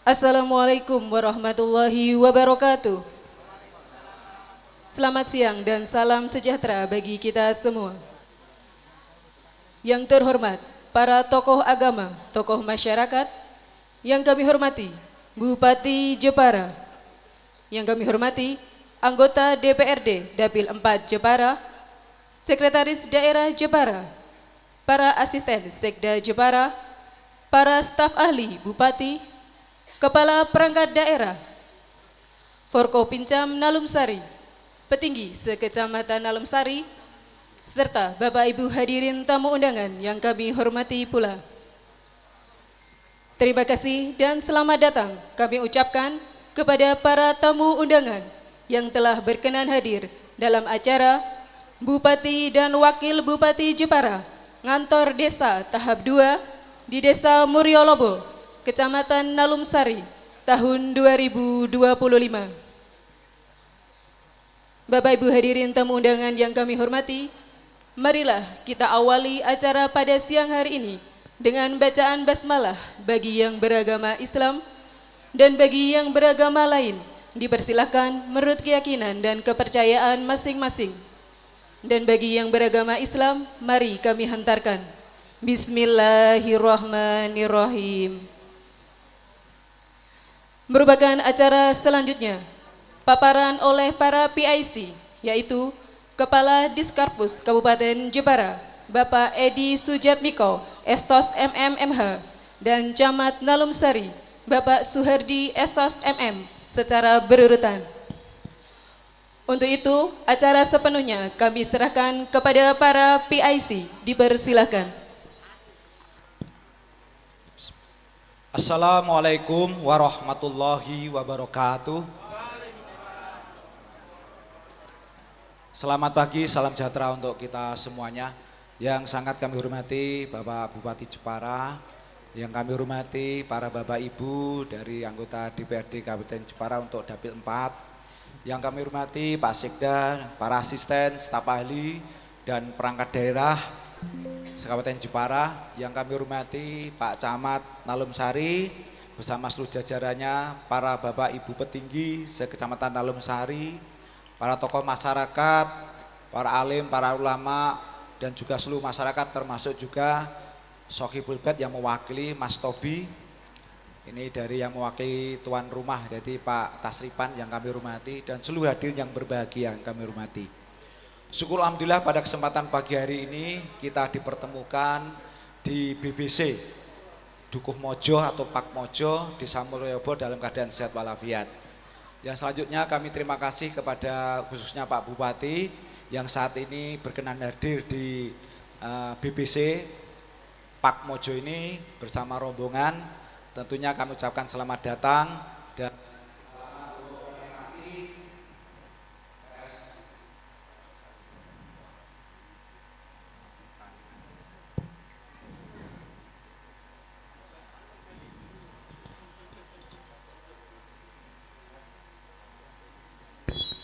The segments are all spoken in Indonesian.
Assalamualaikum warahmatullahi wabarakatuh. Selamat siang dan salam sejahtera bagi kita semua. Yang terhormat, para tokoh agama, tokoh masyarakat, yang kami hormati, Bupati Jepara, yang kami hormati, anggota DPRD Dapil 4 Jepara, Sekretaris Daerah Jepara, para asisten Sekda Jepara, para staf ahli Bupati, Kepala Perangkat Daerah, Forkopincam Nalumsari, petinggi sekecamatan Nalumsari, serta Bapak Ibu hadirin tamu undangan yang kami hormati pula. Terima kasih dan selamat datang kami ucapkan kepada para tamu undangan yang telah berkenan hadir dalam acara Bupati dan Wakil Bupati Jepara, Ngantor Desa Tahap 2 di Desa Muryolobo, Kecamatan Nalumsari, tahun 2025. Bapak Ibu hadirin tamu undangan yang kami hormati, marilah kita awali acara pada siang hari ini dengan bacaan basmalah bagi yang beragama Islam dan bagi yang beragama lain dipersilahkan menurut keyakinan dan kepercayaan masing-masing. Dan bagi yang beragama Islam, mari kami hantarkan Bismillahirrahmanirrahim. Merupakan acara selanjutnya, paparan oleh para PIC, yaitu Kepala Diskarpus Kabupaten Jepara, Bapak Edi Sujatmiko, Esos MMMH, dan Camat Nalumsari, Bapak Suhardi Esos MM, secara berurutan. Untuk itu, acara sepenuhnya kami serahkan kepada para PIC, dipersilakan. Assalamualaikum warahmatullahi wabarakatuh. Selamat pagi, salam sejahtera untuk kita semuanya. Yang sangat kami hormati Bapak Bupati Jepara, yang kami hormati para Bapak Ibu dari anggota DPRD Kabupaten Jepara untuk Dapil 4, yang kami hormati Pak Sekda, para asisten, staf ahli, dan perangkat daerah Kabupaten Jepara, yang kami hormati Pak Camat Nalumsari bersama seluruh jajarannya, para Bapak Ibu petinggi sekecamatan Nalumsari, para tokoh masyarakat, para alim, para ulama, dan juga seluruh masyarakat termasuk juga Sohibul Bait yang mewakili Mas Tobi. Ini dari yang mewakili tuan rumah, jadi Pak Tasripan yang kami hormati, dan seluruh hadirin yang berbahagia yang kami hormati. Syukur alhamdulillah pada kesempatan pagi hari ini kita dipertemukan di BBC Dukuh Mojo atau Pak Mojo di Samuryobo dalam keadaan sehat walafiat. Yang selanjutnya kami terima kasih kepada khususnya Pak Bupati yang saat ini berkenan hadir di BBC Pak Mojo ini bersama rombongan. Tentunya kami ucapkan selamat datang dan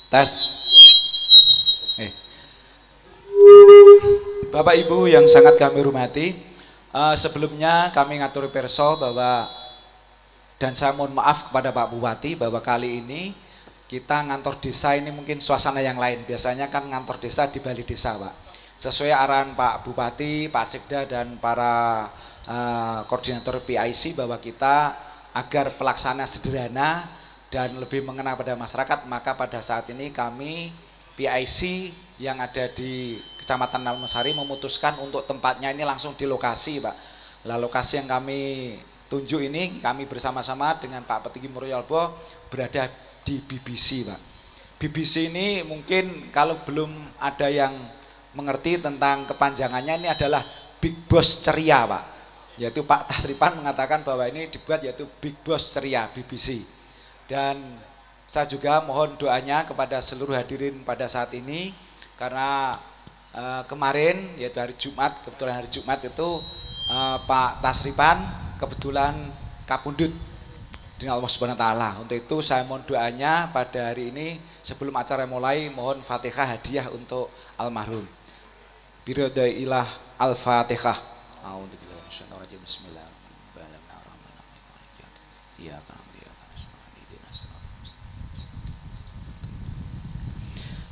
tes. Bapak Ibu yang sangat kami hormati, sebelumnya kami ngatur perso bahwa, dan saya mohon maaf kepada Pak Bupati bahwa kali ini kita ngantor desa ini mungkin suasana yang lain. Biasanya kan ngantor desa di balai desa, Pak. Sesuai arahan Pak Bupati, Pak Sekda, dan para koordinator PIC bahwa kita agar pelaksana sederhana dan lebih mengena pada masyarakat, maka pada saat ini kami PIC yang ada di Kecamatan Nalumsari memutuskan untuk tempatnya ini langsung di lokasi, Pak. Lah lokasi yang kami tunjuk ini kami bersama-sama dengan Pak Petinggi Muryolobo berada di BBC, Pak. BBC ini mungkin kalau belum ada yang mengerti tentang kepanjangannya, ini adalah Big Boss Ceria, Pak. Yaitu Pak Tasripan mengatakan bahwa ini dibuat yaitu Big Boss Ceria BBC. Dan saya juga mohon doanya kepada seluruh hadirin pada saat ini karena kemarin yaitu hari Jumat, kebetulan hari Jumat itu Pak Tasripan kebetulan kapundut dengan Allah Subhanahu wa taala. Untuk itu saya mohon doanya pada hari ini sebelum acara mulai, mohon Fatihah hadiah untuk almarhum. Biridailah Al-Fatihah. A'udzubillahi minasyaitonir rajim. Bismillahirrahmanirrahim. Iya,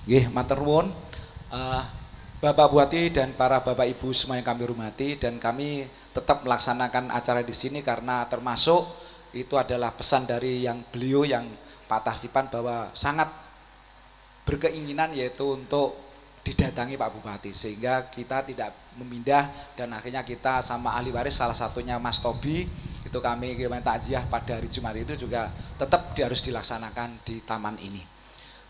Nggih, matur nuwun. Eh, Bapak Bupati dan para Bapak Ibu semua yang kami hormati, dan kami tetap melaksanakan acara di sini karena termasuk itu adalah pesan dari yang beliau yang Pak Tarsipan bahwa sangat berkeinginan yaitu untuk didatangi Pak Bupati, sehingga kita tidak memindah, dan akhirnya kita sama ahli waris salah satunya Mas Tobi itu kami takziah pada hari Jumat itu juga tetap harus dilaksanakan di taman ini.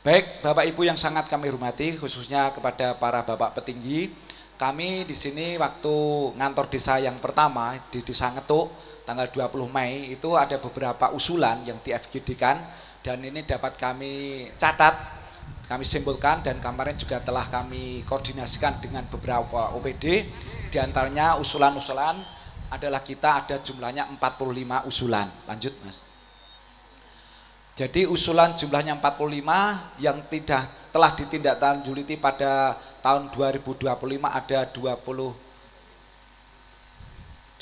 Baik, Bapak Ibu yang sangat kami hormati, khususnya kepada para Bapak petinggi, kami di sini waktu ngantor desa yang pertama di Desa Ngetuk tanggal 20 Mei itu ada beberapa usulan yang di FGD-kan, dan ini dapat kami catat, kami simpulkan, dan kemarin juga telah kami koordinasikan dengan beberapa OPD. Di antaranya usulan-usulan adalah kita ada jumlahnya 45 usulan. Lanjut Mas. Jadi usulan jumlahnya 45 yang telah ditindaklanjuti pada tahun 2025 ada 26,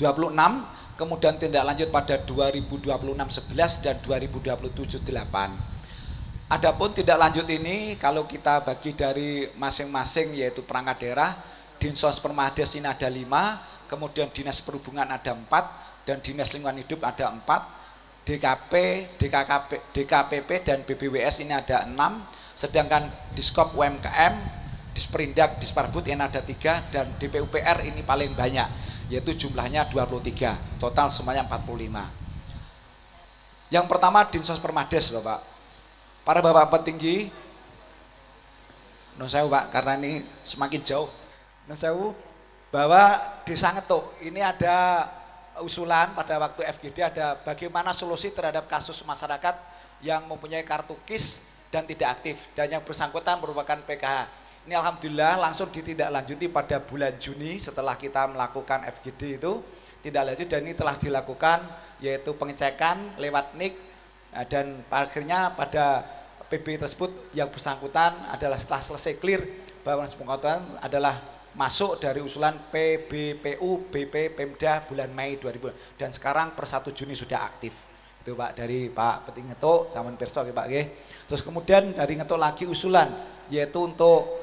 kemudian tindak lanjut pada 2026 11 dan 2027 8. Adapun tindak lanjut ini kalau kita bagi dari masing-masing yaitu perangkat daerah, Dinsos Permades ini ada 5, kemudian Dinas Perhubungan ada 4, dan Dinas Lingkungan Hidup ada 4. DKPP dan BBWS ini ada 6, sedangkan Diskop UMKM, Disperindak, Disparbud ini ada 3, dan DPUPR ini paling banyak yaitu jumlahnya 23, total semuanya 45. Yang pertama Dinsos Permades Bapak. Para Bapak petinggi, nun sewu Pak karena ini semakin jauh. Nun sewu bahwa Desa Ngetuk ini ada usulan pada waktu FGD ada bagaimana solusi terhadap kasus masyarakat yang mempunyai kartu KIS dan tidak aktif, dan yang bersangkutan merupakan PKH. Ini alhamdulillah langsung ditindaklanjuti pada bulan Juni setelah kita melakukan FGD itu tidak lanjut, dan ini telah dilakukan yaitu pengecekan lewat NIK, dan akhirnya pada PB tersebut yang bersangkutan adalah setelah selesai clear bahwa bersangkutan adalah masuk dari usulan PBPU BP Pemda bulan Mei 2000, dan sekarang per 1 Juni sudah aktif. Itu Pak dari Pak Peting Ngetuk sampun pirsa Pak nggih. Terus kemudian dari Ngetuk lagi usulan yaitu untuk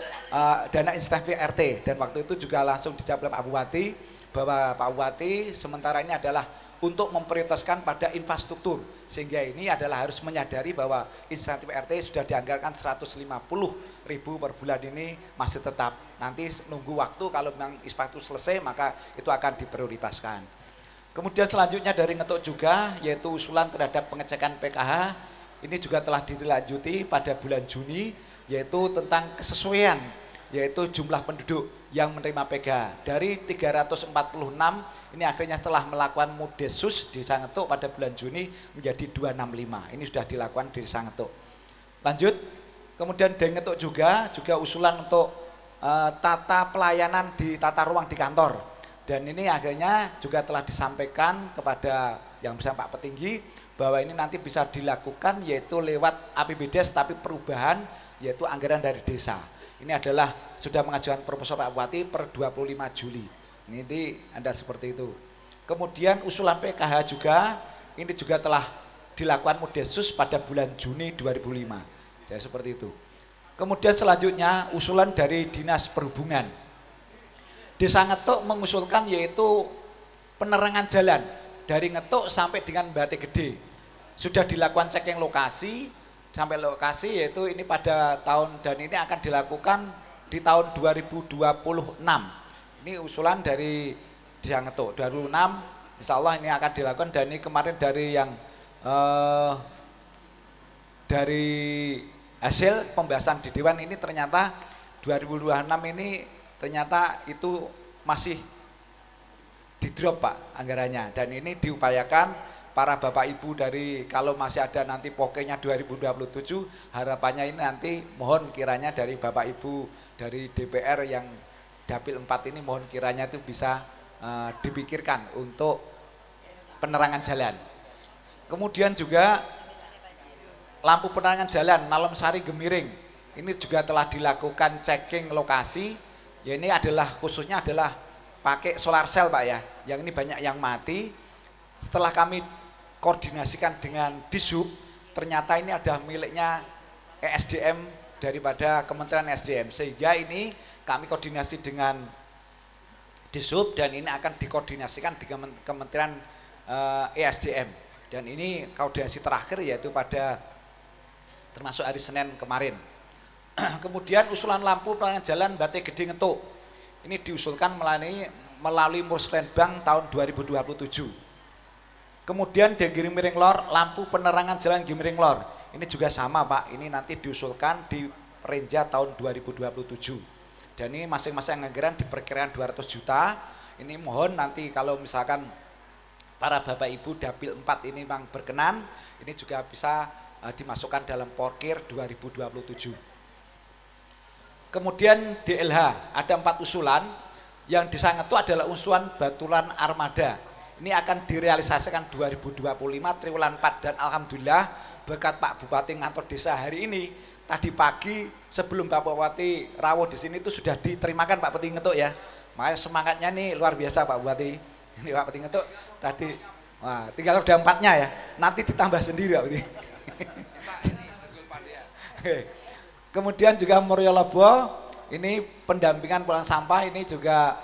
dana insentif RT, dan waktu itu juga langsung dijawab oleh Pak Bupati bahwa Pak Bupati sementara ini adalah untuk memprioritaskan pada infrastruktur, sehingga ini adalah harus menyadari bahwa insentif RT sudah dianggarkan 150.000 per bulan ini masih tetap, nanti nunggu waktu kalau memang infrastruktur selesai maka itu akan diprioritaskan. Kemudian selanjutnya dari Ngetuk juga yaitu usulan terhadap pengecekan PKH, ini juga telah dilanjuti pada bulan Juni yaitu tentang kesesuaian yaitu jumlah penduduk yang menerima PKH dari 346 ini akhirnya telah melakukan mudesus di Desa Ngetuk pada bulan Juni menjadi 265. Ini sudah dilakukan di Desa Ngetuk. Lanjut, kemudian di Ngetuk juga usulan untuk tata pelayanan di tata ruang di kantor, dan ini akhirnya juga telah disampaikan kepada yang bersama Pak Petinggi bahwa ini nanti bisa dilakukan yaitu lewat APBDes tapi perubahan yaitu anggaran dari desa. Ini adalah sudah mengajukan proposal Pak Bupati per 25 Juli. Ini Anda seperti itu. Kemudian usulan PKH juga, ini juga telah dilakukan mudesus pada bulan Juni 2005. Saya seperti itu. Kemudian selanjutnya usulan dari Dinas Perhubungan. Desa Ngetuk mengusulkan yaitu penerangan jalan dari Ngetuk sampai dengan Bate Gede. Sudah dilakukan cek yang lokasi, sampai lokasi yaitu ini pada tahun, dan ini akan dilakukan di tahun 2026. Ini usulan dari Desa Ngetuk 2026, insya Allah ini akan dilakukan, dan ini kemarin dari yang dari hasil pembahasan di Dewan ini ternyata 2026 ini ternyata itu masih di drop Pak anggarannya, dan ini diupayakan para Bapak Ibu dari kalau masih ada nanti pokoknya 2027 harapannya ini nanti mohon kiranya dari Bapak Ibu dari DPR yang Dapil 4 ini mohon kiranya itu bisa dipikirkan untuk penerangan jalan. Kemudian juga lampu penerangan jalan Nalem Sari Gemiring ini juga telah dilakukan checking lokasi, ya ini adalah khususnya adalah pakai solar cell Pak ya, yang ini banyak yang mati. Setelah kami koordinasikan dengan Dishub, ternyata ini ada miliknya ESDM daripada Kementerian SDM, sehingga ini kami koordinasi dengan Disub dan ini akan dikoordinasikan di Kementerian ESDM, dan ini koordinasi terakhir yaitu pada termasuk hari Senin kemarin. Kemudian usulan lampu penerangan jalan Bate Gede Ngetuk ini diusulkan melalui Musrenbang tahun 2027. Kemudian di Gimiring Lor, lampu penerangan jalan Gimiring Lor ini juga sama Pak, ini nanti diusulkan di Renja tahun 2027, dan ini masing-masing anggaran diperkirakan 200 juta. Ini mohon nanti kalau misalkan para Bapak Ibu Dapil 4 ini memang berkenan, ini juga bisa dimasukkan dalam Porkir 2027. Kemudian DLH ada 4 usulan. Yang disangat itu adalah usulan Baturan Armada. Ini akan direalisasikan 2025 triwulan 4, dan alhamdulillah berkat Pak Bupati ngantor desa hari ini tadi pagi sebelum Bapak Bupati rawuh di sini itu sudah diterimakan Pak Peti Ngetuk ya. Makanya semangatnya nih luar biasa Pak Bupati. Ini Pak Peti Ngetuk tadi, wah, tinggal udah 4-nya ya. Nanti ditambah sendiri Pak Peti. Kemudian juga Muryolobo, ini pendampingan pulang sampah ini juga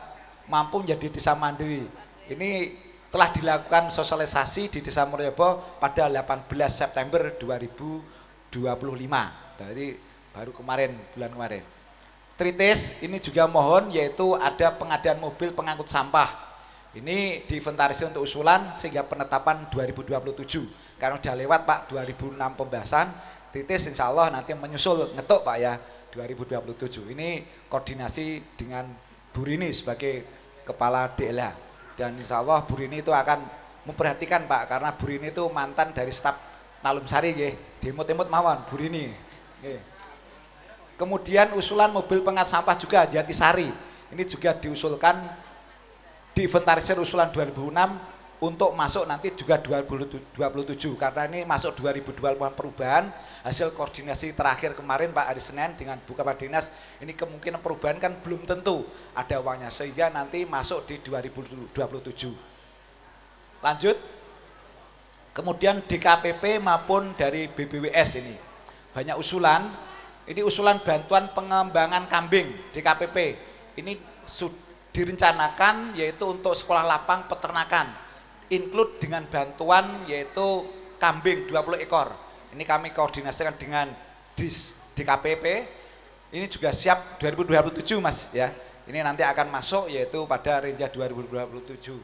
mampu menjadi desa mandiri. Ini telah dilakukan sosialisasi di Desa Muryolobo pada 18 September 2025. Berarti baru kemarin, bulan kemarin. Tritis ini juga mohon yaitu ada pengadaan mobil pengangkut sampah. Ini diinventarisir untuk usulan sehingga penetapan 2027. Karena sudah lewat Pak 2006 pembahasan. Titis insya Allah nanti menyusul Ngetuk Pak ya 2027. Ini koordinasi dengan Bu Rini sebagai kepala DLH, dan insya Allah Bu Rini itu akan memperhatikan Pak, karena Bu Rini itu mantan dari staf Nalum Sari ya, dimut-imut mawon Bu Rini. Kemudian usulan mobil pengangkut sampah juga Jatisari, ini juga diusulkan diinventarisir usulan 2006 untuk masuk nanti juga 2027, karena ini masuk 2025 perubahan hasil koordinasi terakhir kemarin Pak hari Senin dengan Bu Kepala Dinas. Ini kemungkinan perubahan kan belum tentu ada uangnya, sehingga nanti masuk di 2027. Lanjut, kemudian DKPP maupun dari BBWS ini banyak usulan. Ini usulan bantuan pengembangan kambing DKPP ini direncanakan yaitu untuk sekolah lapang peternakan, include dengan bantuan yaitu kambing 20 ekor. Ini kami koordinasikan dengan DKPP. Ini juga siap 2027 Mas ya. Ini nanti akan masuk yaitu pada Renja 2027.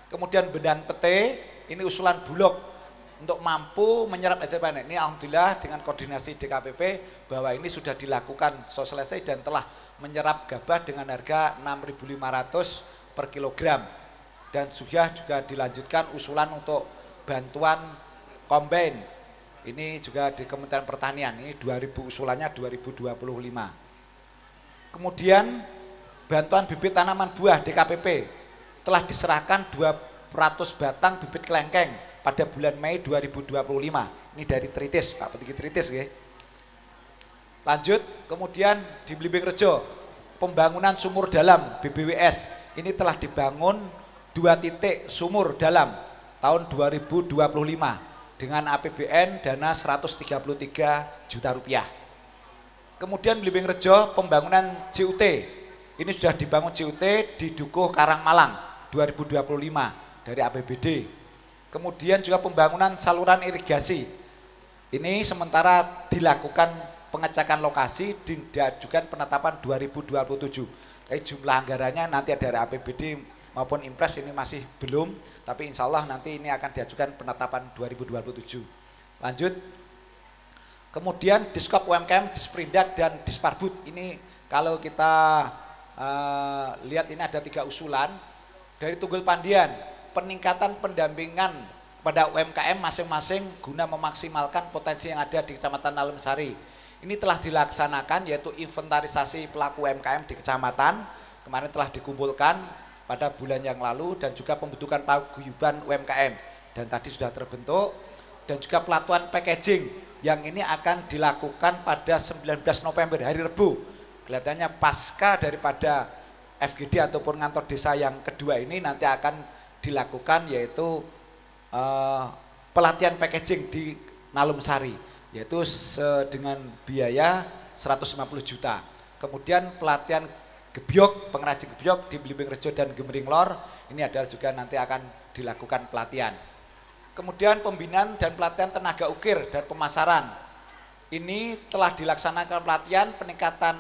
Kemudian Bendan Pete, ini usulan Bulog untuk mampu menyerap SDM. Ini alhamdulillah dengan koordinasi DKPP bahwa ini sudah dilakukan sosialisasi dan telah menyerap gabah dengan harga 6.500 per kilogram. Dan sudah juga dilanjutkan usulan untuk bantuan kombain. Ini juga di Kementerian Pertanian, ini 2000 usulannya 2025. Kemudian bantuan bibit tanaman buah DKPP telah diserahkan 200 batang bibit kelengkeng pada bulan Mei 2025. Ini dari Tritis, Pak Petinggi Tritis ya. Lanjut, kemudian di Blimbing Rejo, pembangunan sumur dalam BBWS ini telah dibangun 2 titik sumur dalam tahun 2025 dengan APBN dana 133 juta rupiah. Kemudian Blimbing Rejo pembangunan CUT, ini sudah dibangun CUT di Dukuh Karangmalang 2025 dari APBD. Kemudian juga pembangunan saluran irigasi, ini sementara dilakukan pengecekan lokasi dan diajukan penetapan 2027. Tapi jumlah anggarannya nanti dari APBD maupun Impres ini masih belum, tapi insya Allah nanti ini akan diajukan penetapan 2027. Lanjut, kemudian Diskop UMKM, Disperindak dan Disparbud, ini kalau kita lihat ini ada 3 usulan dari Tunggul Pandian, peningkatan pendampingan pada UMKM masing-masing guna memaksimalkan potensi yang ada di Kecamatan Nalum Sari. Ini telah dilaksanakan yaitu inventarisasi pelaku UMKM di kecamatan, kemarin telah dikumpulkan pada bulan yang lalu, dan juga pembentukan paguyuban UMKM dan tadi sudah terbentuk, dan juga pelatihan packaging yang ini akan dilakukan pada 19 November hari Rebu. Kelihatannya pasca daripada FGD ataupun ngantor desa yang kedua ini nanti akan dilakukan yaitu pelatihan packaging di Nalum Sari, yaitu dengan biaya 150 juta. Kemudian pelatihan gebyok, pengrajin gebyok di Blimbing Rejo dan Gemering Lor, ini adalah juga nanti akan dilakukan pelatihan. Kemudian pembinaan dan pelatihan tenaga ukir dan pemasaran. Ini telah dilaksanakan pelatihan peningkatan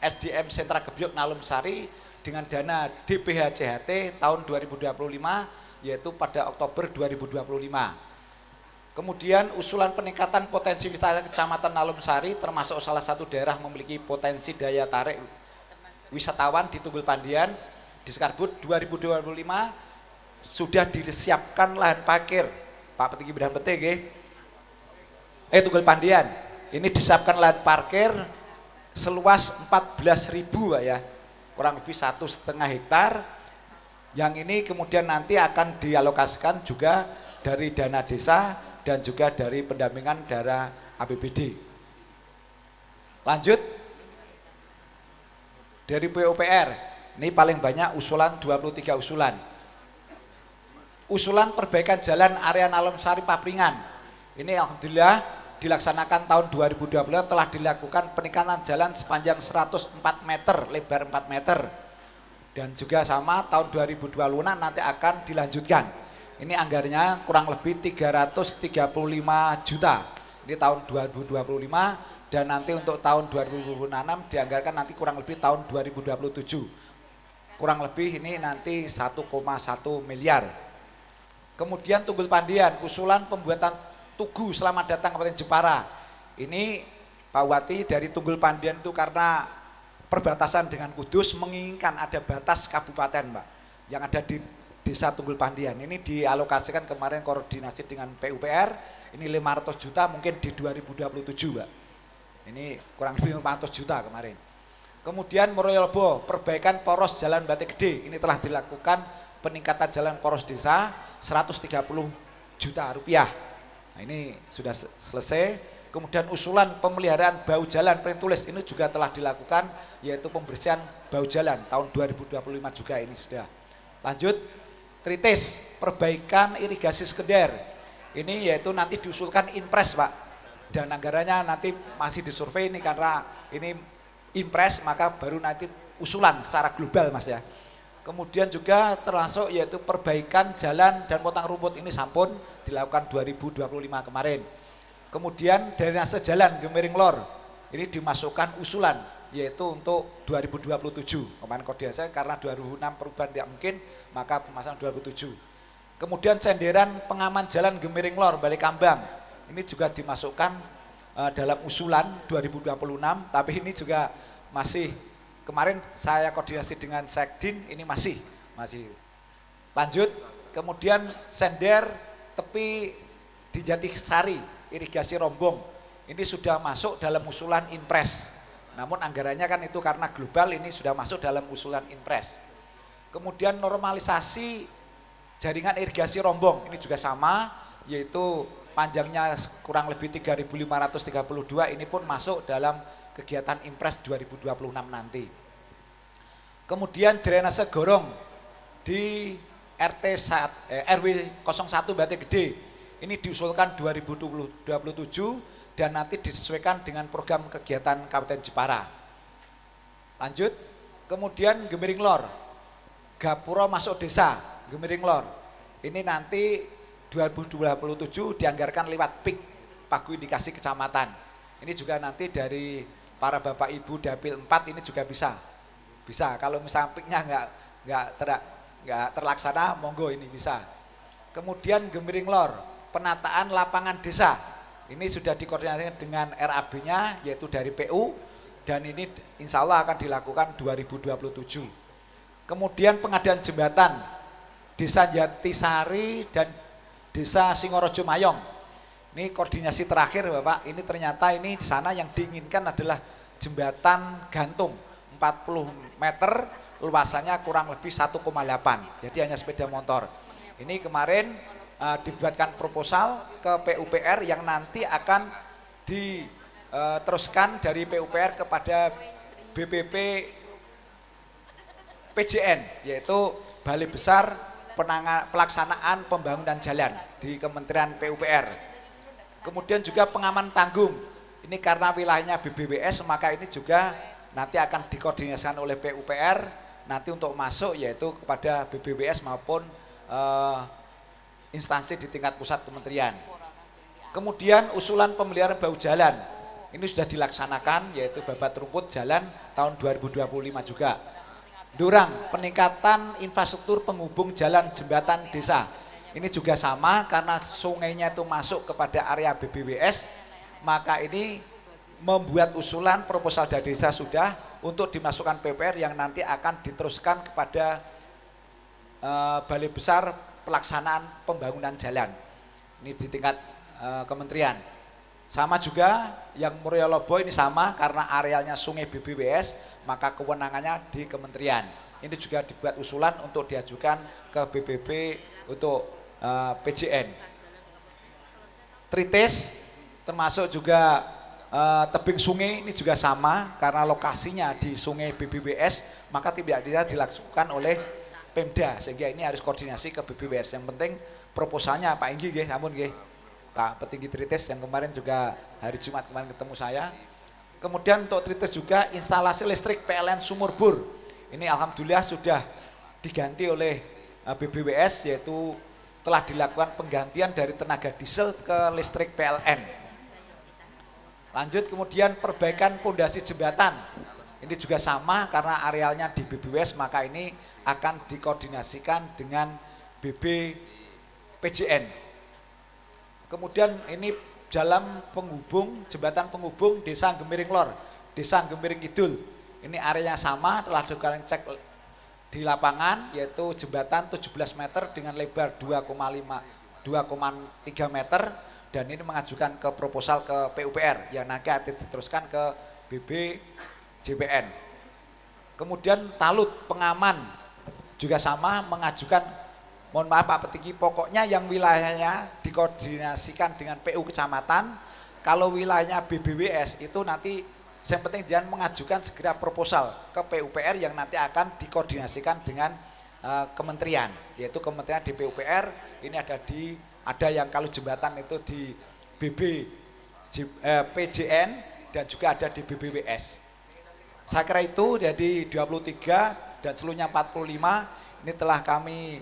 SDM Sentra Gebyok Nalum Sari dengan dana DPH-CHT tahun 2025, yaitu pada Oktober 2025. Kemudian usulan peningkatan potensi wisata Kecamatan Nalum Sari termasuk salah satu daerah memiliki potensi daya tarik wisatawan di Tunggul Pandian di Sekarbud 2025 sudah disiapkan lahan parkir. Pak Petinggi Bidang Peting Tunggul Pandian ini disiapkan lahan parkir seluas 14.000 Pak ya, kurang lebih 1,5 hektar. Yang ini kemudian nanti akan dialokasikan juga dari dana desa dan juga dari pendampingan dari APBD. Lanjut, dari PUPR, ini paling banyak usulan 23 usulan. Usulan perbaikan jalan area Nalum Sari Papringan. Ini alhamdulillah dilaksanakan tahun 2020 telah dilakukan peningkatan jalan sepanjang 104 meter, lebar 4 meter. Dan juga sama tahun 2026 nanti akan dilanjutkan. Ini anggarannya kurang lebih 335 juta. Ini tahun 2025 dan nanti untuk tahun 2026 dianggarkan nanti kurang lebih tahun 2027. Kurang lebih ini nanti 1,1 miliar. Kemudian Tunggul Pandian, usulan pembuatan tugu selamat datang Kabupaten Jepara. Ini Pak Wati dari Tunggul Pandian itu karena perbatasan dengan Kudus menginginkan ada batas kabupaten Pak yang ada di Desa Tunggul Pandian. Ini dialokasikan kemarin koordinasi dengan PUPR, ini 500 juta mungkin di 2027 Pak. Ini kurang lebih 500 juta kemarin. Kemudian Moroyolbo, perbaikan poros Jalan Bate Gede, ini telah dilakukan peningkatan jalan poros desa 130 juta rupiah. Nah, ini sudah selesai. Kemudian usulan pemeliharaan bau jalan Perintulis ini juga telah dilakukan, yaitu pembersihan bau jalan tahun 2025 juga ini sudah. Lanjut, Tritis, perbaikan irigasi sekunder. Ini yaitu nanti diusulkan Inpres Pak. Dan anggarannya nanti masih disurvei ini karena ini Inpres maka baru nanti usulan secara global Mas ya. Kemudian juga termasuk yaitu perbaikan jalan dan potong rumput ini sampun dilakukan 2025 kemarin. Kemudian drainase jalan Gemering Lor ini dimasukkan usulan yaitu untuk 2027. Kemarin koordinasi karena 2006 perubahan tidak mungkin, maka pemasangan 2007. Kemudian senderan pengaman jalan Gemering Lor Balikambang ini juga dimasukkan dalam usulan 2026, tapi ini juga masih kemarin saya koordinasi dengan Sekdin, ini masih. Lanjut, kemudian sender tepi di Jatisari irigasi Rombong ini sudah masuk dalam usulan Inpres. Namun anggarannya kan itu karena global ini sudah masuk dalam usulan Inpres. Kemudian normalisasi jaringan irigasi Rombong ini juga sama, yaitu panjangnya kurang lebih 3.532 ini pun masuk dalam kegiatan Inpres 2026 nanti. Kemudian drainase gorong di RW 01 Bate Gede ini diusulkan 2027 dan nanti disesuaikan dengan program kegiatan Kabupaten Jepara. Lanjut, kemudian Gemering Lor, Gapura masuk desa Gemering Lor. Ini nanti 2027 dianggarkan lewat PIK, Pagu Indikasi Kecamatan. Ini juga nanti dari para Bapak Ibu Dapil 4 ini juga bisa. Kalau misalnya PIK-nya nggak terlaksana, monggo ini bisa. Kemudian Gemering Lor, penataan lapangan desa. Ini sudah dikoordinasikan dengan RAB-nya yaitu dari PU dan ini insya Allah akan dilakukan 2027. Kemudian pengadaan jembatan Desa Jatisari dan Desa Singorojo Mayong. Ini koordinasi terakhir Bapak, ini ternyata ini di sana yang diinginkan adalah jembatan gantung 40 meter, luasannya kurang lebih 1,8. Jadi hanya sepeda motor. Ini kemarin dibuatkan proposal ke PUPR yang nanti akan diteruskan dari PUPR kepada BPP PJN, yaitu Balai Besar Pelaksanaan Pembangunan Jalan di Kementerian PUPR. Kemudian juga pengaman tanggung, Ini karena wilayahnya BBWS, maka ini juga nanti akan dikoordinasikan oleh PUPR nanti untuk masuk yaitu kepada BBWS maupun instansi di tingkat pusat kementerian. Kemudian usulan pemeliharaan bahu jalan, ini sudah dilaksanakan yaitu babat rumput jalan tahun 2025 juga. Durang, peningkatan infrastruktur penghubung jalan jembatan desa. Ini juga sama karena sungainya itu masuk kepada area BBWS, maka ini membuat usulan proposal dari desa sudah untuk dimasukkan PUPR yang nanti akan diteruskan kepada Balai Besar Pelaksanaan Pembangunan Jalan. Ini di tingkat kementerian. Sama juga yang Muryolobo ini sama karena arealnya sungai BBWS, maka kewenangannya di kementerian. Ini juga dibuat usulan untuk diajukan ke BBB untuk PJN. Tritis termasuk juga tebing sungai ini juga sama karena lokasinya di sungai BBWS, maka tidak bisa dilakukan oleh Pemda sehingga ini harus koordinasi ke BBWS. Yang penting proposalnya Pak Inggi nggih, ampun nggih. Pak Petinggi Tritis yang kemarin juga hari Jumat kemarin ketemu saya. Kemudian untuk Tritis juga instalasi listrik PLN Sumur Bor. Ini alhamdulillah sudah diganti oleh BBWS yaitu telah dilakukan penggantian dari tenaga diesel ke listrik PLN. Lanjut kemudian perbaikan pondasi jembatan. Ini juga sama karena arealnya di BBWS, maka ini akan dikoordinasikan dengan BB PJN. Kemudian ini jalan penghubung, jembatan penghubung Desa Gemiring Lor, Desa Gemiring Kidul. Ini areanya sama, telah dilakukan cek di lapangan yaitu jembatan 17 meter dengan lebar 2,3 meter. Dan ini mengajukan ke proposal ke PUPR yang nanti akan diteruskan ke BBJPN. Kemudian talut pengaman juga sama mengajukan, mohon maaf Pak Petinggi, pokoknya yang wilayahnya dikoordinasikan dengan PU kecamatan. Kalau wilayahnya BBWS itu nanti yang penting jangan mengajukan segera proposal ke PUPR yang nanti akan dikoordinasikan dengan kementerian, yaitu kementerian di PUPR. Ini ada yang kalau jembatan itu di PJN dan juga ada di BBWS. Saya kira itu jadi 23 dan seluruhnya 45 ini telah kami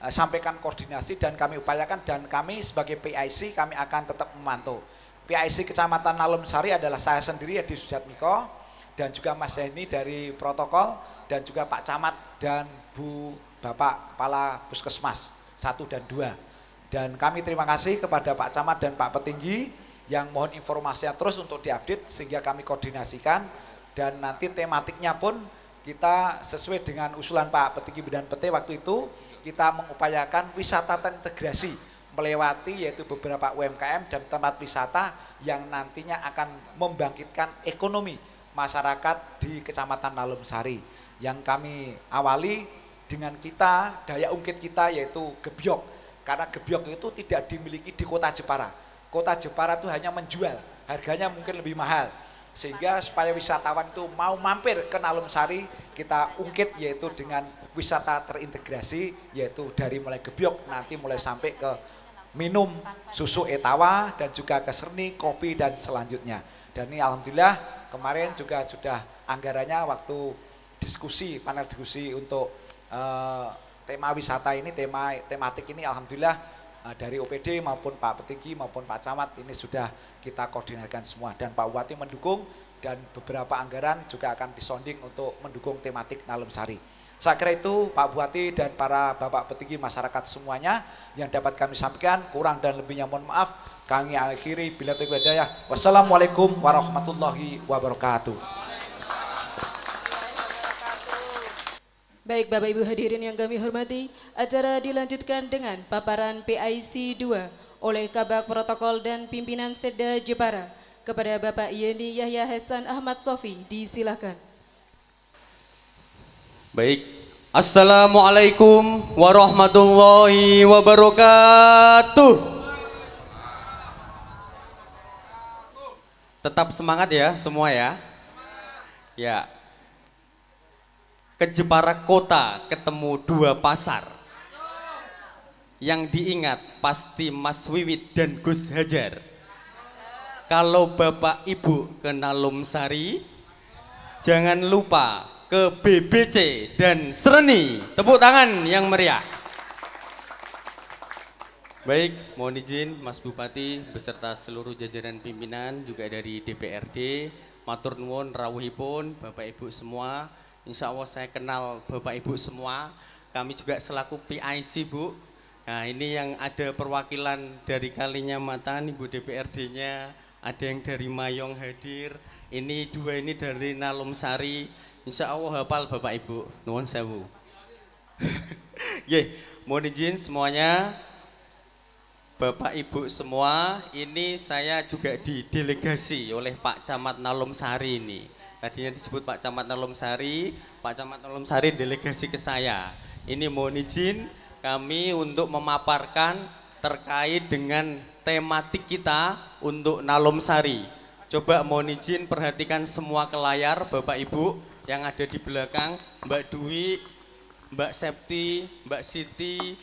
sampaikan koordinasi dan kami upayakan, dan kami sebagai PIC kami akan tetap memantau. PIC Kecamatan Nalumsari adalah saya sendiri Edi Sujatmiko dan juga Mas Heni dari protokol dan juga Pak Camat dan Bapak Kepala Puskesmas 1 dan 2. Dan kami terima kasih kepada Pak Camat dan Pak Petinggi yang mohon informasinya terus untuk diupdate sehingga kami koordinasikan, dan nanti tematiknya pun kita sesuai dengan usulan Pak Petinggi dan PT waktu itu kita mengupayakan wisata terintegrasi melewati yaitu beberapa UMKM dan tempat wisata yang nantinya akan membangkitkan ekonomi masyarakat di Kecamatan Nalumsari. Yang kami awali dengan kita daya ungkit kita yaitu gebyok. Karena gebyok itu tidak dimiliki di Kota Jepara. Kota Jepara itu hanya menjual, harganya mungkin lebih mahal. Sehingga supaya wisatawan itu mau mampir ke Nalumsari, kita ungkit yaitu dengan wisata terintegrasi, yaitu dari mulai gebyok nanti mulai sampai ke minum susu etawa dan juga ke serni, kopi dan selanjutnya. Dan ini alhamdulillah kemarin juga sudah anggarannya waktu diskusi, panel diskusi untuk tema wisata ini, tematik ini alhamdulillah dari OPD maupun Pak Petinggi maupun Pak Camat ini sudah kita koordinasikan semua, dan Pak Bupati mendukung, dan beberapa anggaran juga akan disonding untuk mendukung tematik Nalumsari. Saya kira itu Pak Bupati dan para Bapak Petinggi masyarakat semuanya yang dapat kami sampaikan, kurang dan lebihnya mohon maaf. Kami akhiri bila taufiq wal hidayah. Wassalamualaikum warahmatullahi wabarakatuh. Baik Bapak Ibu hadirin yang kami hormati, acara dilanjutkan dengan paparan PIC 2 oleh Kabak Protokol dan Pimpinan Setda Jepara. Kepada Bapak Yeni Yahya Hestan Ahmad Sofi, disilakan. Baik, Assalamualaikum warahmatullahi wabarakatuh. Tetap semangat ya semua ya. Ya. Ke Jepara Kota ketemu dua pasar. Yang diingat pasti Mas Wiwit dan Gus Hajar. kalau Bapak Ibu ke Nalum Sari, jangan lupa ke BBC dan Sreni. Tepuk tangan yang meriah. Baik, mohon izin Mas Bupati beserta seluruh jajaran pimpinan juga dari DPRD, matur nuwun rawuhipun Bapak Ibu semua. Insya Allah saya kenal Bapak Ibu semua. Kami juga selaku PIC Bu. Nah ini yang ada perwakilan dari Kalinyamatan, Ibu DPRD-nya, ada yang dari Mayong hadir, ini dua ini dari Nalum Sari. Insya Allah hafal Bapak Ibu, nuwun sewu. Mohon izin semuanya, Bapak Ibu semua, ini saya juga didelegasi oleh Pak Camat Nalum Sari ini. Tadinya disebut Pak Camat Nalum Sari, Pak Camat Nalum Sari delegasi ke saya. Ini mohon izin kami untuk memaparkan terkait dengan tematik kita untuk Nalum Sari. Coba mohon izin perhatikan semua ke layar Bapak Ibu yang ada di belakang, Mbak Dwi, Mbak Septi, Mbak Siti,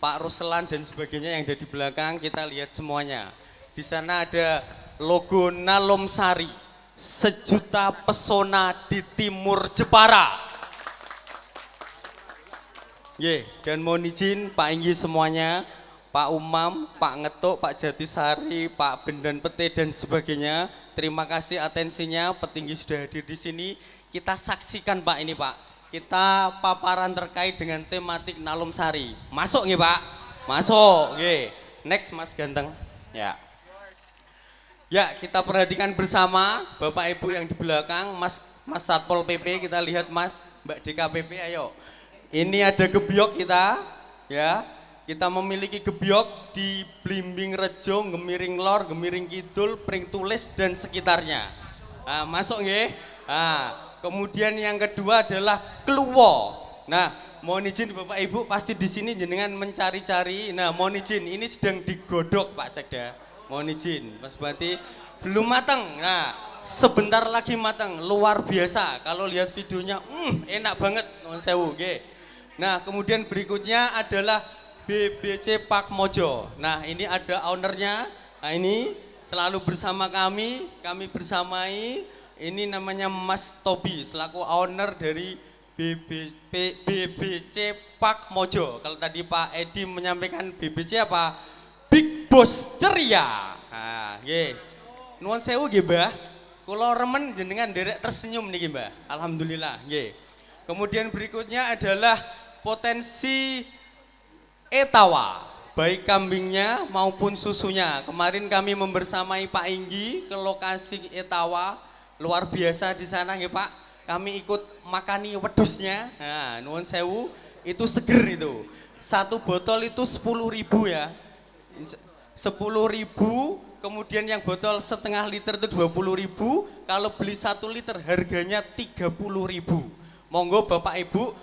Pak Ruslan dan sebagainya yang ada di belakang, kita lihat semuanya. Di sana ada logo Nalum Sari, sejuta pesona di timur Jepara. Dan mohon izin Pak Inggi semuanya, Pak Umam, Pak Ngetuk, Pak Jatisari, Pak Bendan Pete dan sebagainya. Terima kasih atensinya, petinggi sudah hadir di sini. Kita saksikan Pak ini Pak. Kita paparan terkait dengan tematik Nalum Sari. Masuk nggih Pak? Masuk. Nggih. Next Mas Ganteng. Ya. Ya, kita perhatikan bersama Bapak Ibu yang di belakang, Mas Satpol PP, kita lihat Mas, Mbak DKPP, ayo. Ini ada gebyok kita, ya. Kita memiliki gebyok di Blimbing Rejo, Gemiring Lor, Gemiring Kidul, Pring Tulis dan sekitarnya. Nah, masuk nggih. Nah, kemudian yang kedua adalah Kluwo. Nah, mohon izin Bapak Ibu pasti di sini jenengan mencari-cari. Nah, mohon izin ini sedang digodok Pak Sekda. Mohon izin, Mas Bupati belum matang. Nah, sebentar lagi matang, luar biasa. Kalau lihat videonya, enak banget, nuwun sewu, nggih. Nah, kemudian berikutnya adalah BBC Pak Mojo. Nah, ini ada ownernya. Nah, ini selalu bersama kami bersamai. Ini namanya Mas Tobi selaku owner dari BBC Pak Mojo. Kalau tadi Pak Edi menyampaikan BBC apa? Big Boss Ceria. Nah, nggih. Nuwun sewu nggih, Mbah. Kula remen jenengan nderek tersenyum niki, Mbah. Alhamdulillah, nggih. Kemudian berikutnya adalah potensi etawa, baik kambingnya maupun susunya. Kemarin kami membersamai Pak Inggi ke lokasi etawa, luar biasa di sana nggih Pak. Kami ikut makani wedusnya. Nah, nuwun sewu, itu seger itu. Satu botol itu 10.000 ya. 10.000, kemudian yang botol setengah liter itu 20.000, kalau beli 1 liter harganya 30.000. Monggo Bapak Ibu,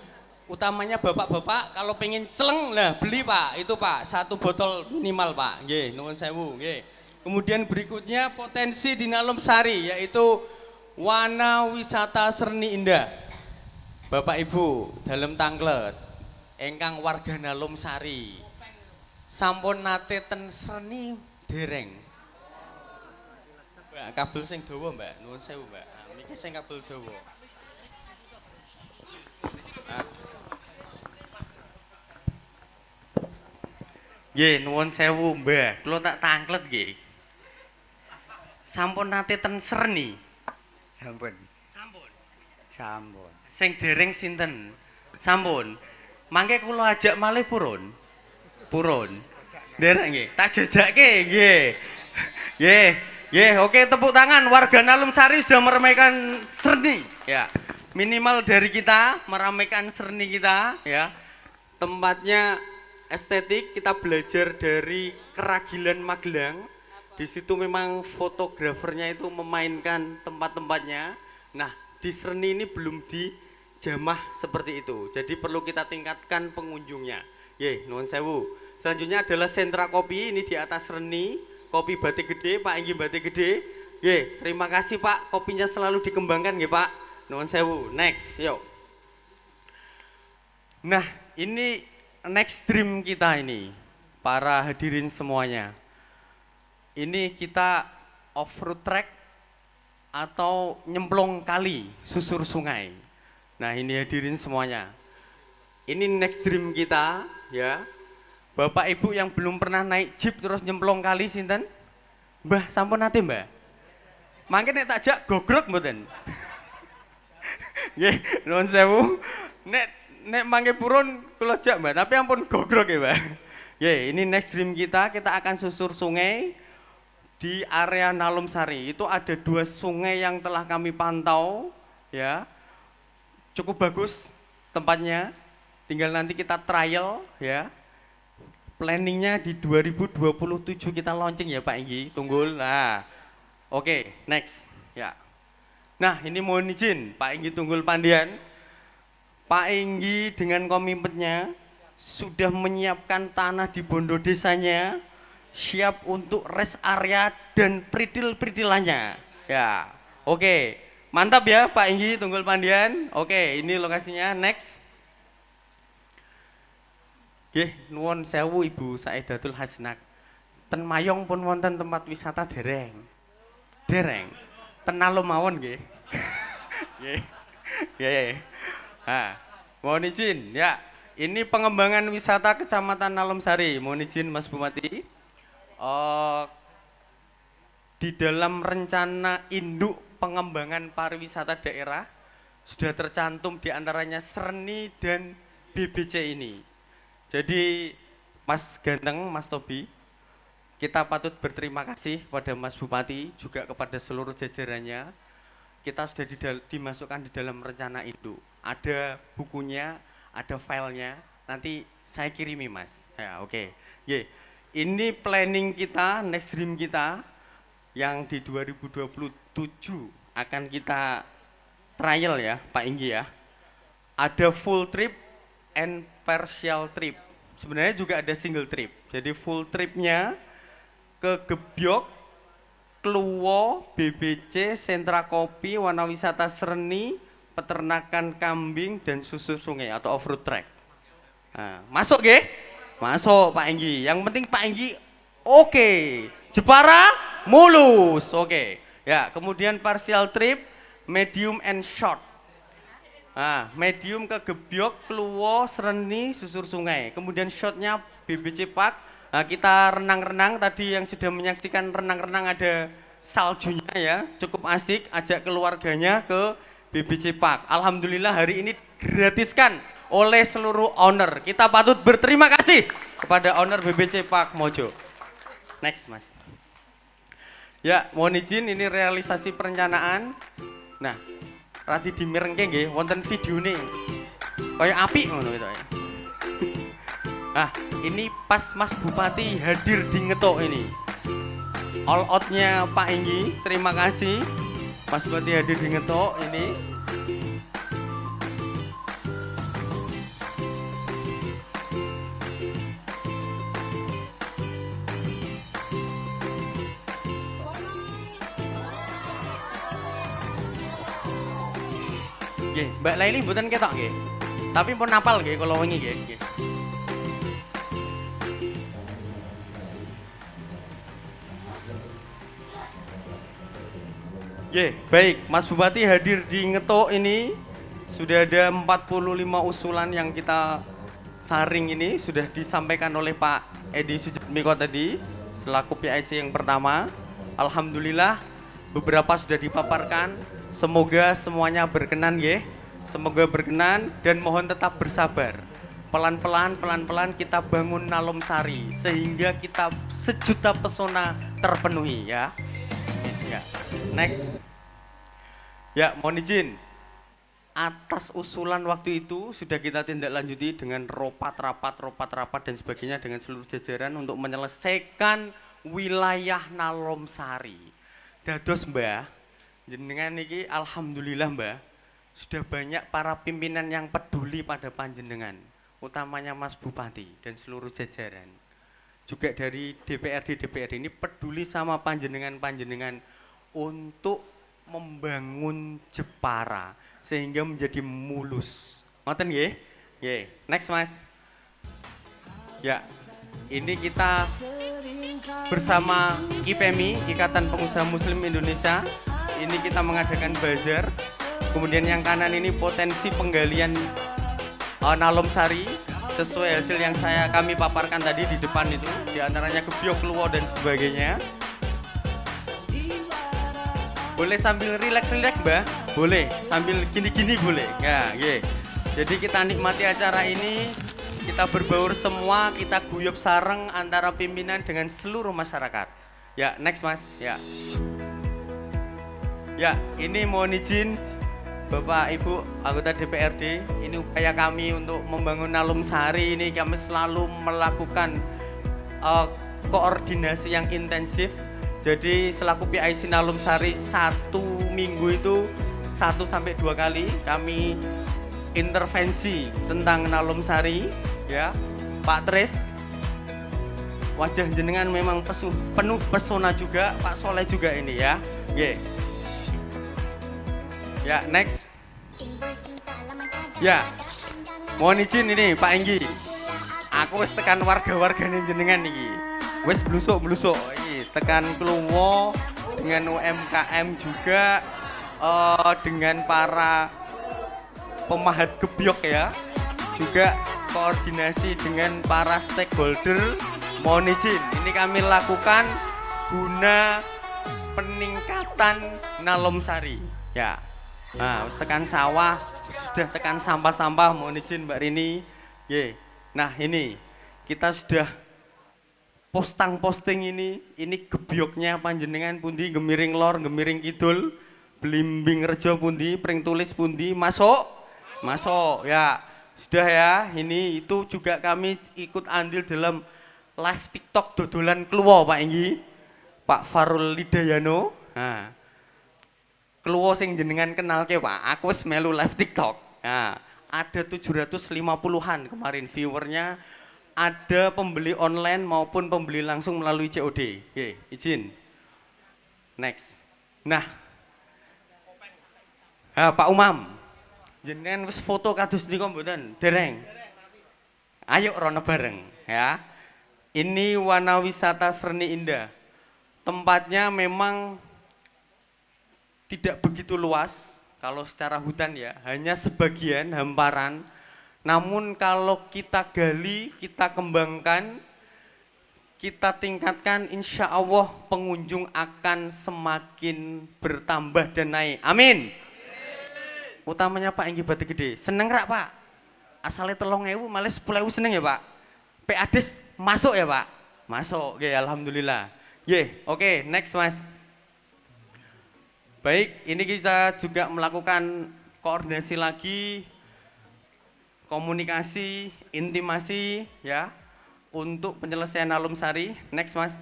utamanya bapak-bapak kalau pengen celeng lah beli Pak, itu Pak, 1 botol minimal Pak, nggih, nuwun sewu, nggih. Kemudian berikutnya potensi di Nalum Sari yaitu Wana Wisata Serni Indah. Bapak Ibu, dalem tanglet, engkang warga Nalum Sari, sampun nate ten Serni dereng? Mbak, kabel sing dawa Mbak, nuwun sewu Mbak, niki sing kabel dawa. Nggih, nuwun sewu Mbah, kula tak tanglet nggih. Sampun nate ten Serni? Sampun. Sampun. Sampun. Sing dereng sinten? Sampun. Mangke kula ajak malih purun. Purun. Nderek nggih, tak jajakke nggih. Nggih, nggih, oke tepuk tangan warga Nalum Sari sudah meramaikan Serni ya. Minimal dari kita meramaikan Serni kita ya. Tempatnya estetik, kita belajar dari Keragilan Magelang. Di situ memang fotografernya itu memainkan tempat-tempatnya. Nah, di Serni ini belum dijamah seperti itu. Jadi perlu kita tingkatkan pengunjungnya. Ye, nuwun sewu. Selanjutnya adalah sentra kopi, ini di atas Serni, kopi Batik Gede, Pak Inggi Batik Gede. Ye, terima kasih Pak, kopinya selalu dikembangkan nggih Pak. Nuwun sewu. Next, yuk. Nah, ini next dream kita ini, para hadirin semuanya. Ini kita off-road track atau nyemplung kali, susur sungai. Nah ini hadirin semuanya. Ini next dream kita ya. Bapak Ibu yang belum pernah naik jeep terus nyemplung kali sinten? Mbah sampun nate Mbah? Mangke nek tak jak gogrok mboten? Nggih, nuwun sewu. Nek mangke purun kula jak Mbah, tapi ampun gogrok ya Mbah. Nggih, ini next dream kita akan susur sungai di area Nalum Sari. Itu ada 2 sungai yang telah kami pantau ya. Cukup bagus tempatnya. Tinggal nanti kita trial ya. Planningnya di 2027 kita launching ya Pak Inggi. Tunggul. Nah, oke, next ya. Nah, ini mohon izin Pak Inggi Tunggul Pandian. Pak Inggi dengan komitmennya sudah menyiapkan tanah di Bondo desanya, siap untuk rest area dan pritil-pritilannya. Ya, oke, mantap ya Pak Inggi Tunggul Pandian. Oke, ini lokasinya. Next. Nggih, nuwun sewu Ibu Saidatul Hasnak. Ten Mayong pun wonten tempat wisata dereng. Ten Nalum mawon nggih. Nggih. Nggih. Nah, mohon izin ya. Ini pengembangan wisata Kecamatan Nalum Sari. Mohon izin Mas Bupati. Di dalam rencana induk pengembangan pariwisata daerah sudah tercantum diantaranya Serni dan BBC ini. Jadi Mas Ganteng, Mas Tobi, kita patut berterima kasih kepada Mas Bupati juga kepada seluruh jajarannya. Kita sudah dimasukkan di dalam rencana induk. Ada bukunya, ada filenya, nanti saya kirimi Mas. Ya, oke. Ye, ini planning kita, next dream kita yang di 2027 akan kita trial ya Pak Inggi ya. Ada full trip and partial trip. Sebenarnya juga ada single trip. Jadi full tripnya ke Gebyok, Kluwo, BBC, Sentra Kopi, Wana Wisata Serni, peternakan kambing dan susur sungai atau off-road track. Nah, masuk nggih? Masuk Pak Enggi. Yang penting Pak Enggi oke. Jepara mulus. Oke. Ya, kemudian partial trip, medium and short. Nah, medium ke Gebyok, Kluwo, Serni, susur sungai. Kemudian shortnya BBC Park. Nah, kita renang-renang tadi yang sudah menyaksikan renang-renang ada saljunya ya, cukup asik, ajak keluarganya ke BBC Park. Alhamdulillah hari ini gratiskan oleh seluruh owner. Kita patut berterima kasih kepada owner BBC Park Mojo. Next Mas. Ya, mohon izin ini realisasi perencanaan. Nah, rati dimirengke nggih wonten videone. Kaya apik ngono gitu ya. Nah, ini pas Mas Bupati hadir di Ngetok ini. All out-nya Pak Enggi, terima kasih. Mas Bupati hadir di Ngetok ini. Nggih, Mbak Laili mboten ketok nggih. Tapi pun napal nggih kula wingi nggih. Ye, baik, Mas Bupati hadir di Ngetok ini. Sudah ada 45 usulan yang kita saring ini. Sudah disampaikan oleh Pak Edi Sujatmiko tadi, selaku PIC yang pertama. Alhamdulillah, beberapa sudah dipaparkan. Semoga semuanya berkenan ya. Semoga berkenan dan mohon tetap bersabar. Pelan-pelan kita bangun Nalum Sari. Sehingga kita sejuta pesona terpenuhi ya. Ya. Next. Ya, mohon izin. Atas usulan waktu itu sudah kita tindak lanjuti dengan rapat dan sebagainya dengan seluruh jajaran untuk menyelesaikan wilayah Nalum Sari. Dados Mbah, jenengan niki alhamdulillah Mbah, sudah banyak para pimpinan yang peduli pada panjenengan, utamanya Mas Bupati dan seluruh jajaran. Juga dari DPRD ini peduli sama panjenengan untuk membangun Jepara sehingga menjadi mulus. Ngoten nggih? Nggih. Next Mas. Ya. Ini kita bersama IPMI, Ikatan Pengusaha Muslim Indonesia. Ini kita mengadakan bazar. Kemudian yang kanan ini potensi penggalian nalom sari sesuai hasil yang kami paparkan tadi di depan itu, di antaranya kebiok, luwo dan sebagainya. Boleh sambil rileks-rileks, Mbah? Boleh, sambil gini-gini boleh. Ya, yeah. Jadi kita nikmati acara ini, kita berbaur semua, kita guyup sareng antara pimpinan dengan seluruh masyarakat. Ya, next Mas. Ya. Ya, ini mohon izin Bapak Ibu anggota DPRD, ini upaya kami untuk membangun Nalum Sari ini, kami selalu melakukan koordinasi yang intensif. Jadi selaku PIC Nalum Sari 1 minggu itu 1-2 kali kami intervensi tentang Nalum Sari, ya. Pak Tris, wajah jenengan memang penuh pesona juga, Pak Soleh juga ini ya. Yeah. Ya, next. Ya, mohon izin ini Pak Enggi. Aku wis tekan warga-wargane jenengan iki. Wis blusuk-blusuk iki, tekan Kluwo dengan UMKM juga, dengan para pemahat gebyok ya. Juga koordinasi dengan para stakeholder. Mohon izin, ini kami lakukan guna peningkatan Nalom Sari. Ya. Nah, tekan sawah, sudah tekan sampah-sampah, mohon izin Mbak Rini. Ye. Nah, ini kita sudah posting ini gebyoknya panjenengan pundi, Gemiring Lor, Gemiring Kidul, Blimbing Rejo pundi, Pring Tulis pundi, masuk ya. Sudah ya, ini itu juga kami ikut andil dalam live TikTok dodolan Kluwo Pak Enggi, Pak Farul Lidayano. Nah, Kluwo sing jenengan kenal ke Pak, aku wis melu live TikTok. Nah, ada 750-an kemarin viewernya, ada pembeli online maupun pembeli langsung melalui COD. Oke, izin. Next. Nah, Pak Umam, jenengan wis foto kados niku mboten? Dereng. Ayo rono bareng ya. Ini Wana Wisata Serni Indah. Tempatnya memang tidak begitu luas kalau secara hutan ya, hanya sebagian hamparan. Namun kalau kita gali, kita kembangkan, kita tingkatkan, insya Allah pengunjung akan semakin bertambah dan naik. Amin. Utamanya Pak Enggi Batu Gede, seneng rak Pak? Asalnya 3.000 malah 10.000 seneng ya Pak? Ades masuk ya Pak? Masuk, oke, alhamdulillah. Oke, next Mas. Baik, ini kita juga melakukan koordinasi lagi, komunikasi, intimasi ya, untuk penyelesaian Nalum Sari. Next Mas.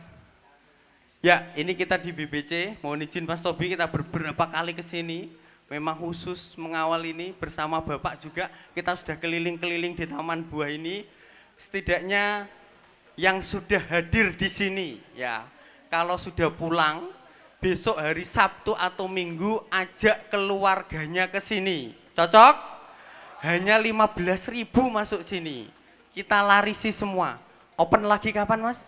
Ya, ini kita di BBC, mohon izin Mas Tobi, kita beberapa kali ke sini, memang khusus mengawal ini bersama Bapak juga, kita sudah keliling-keliling di Taman Buah ini. Setidaknya yang sudah hadir di sini ya, kalau sudah pulang, besok hari Sabtu atau Minggu ajak keluarganya ke sini. Cocok? Hanya 15.000 masuk sini. Kita larisi semua. Open lagi kapan Mas?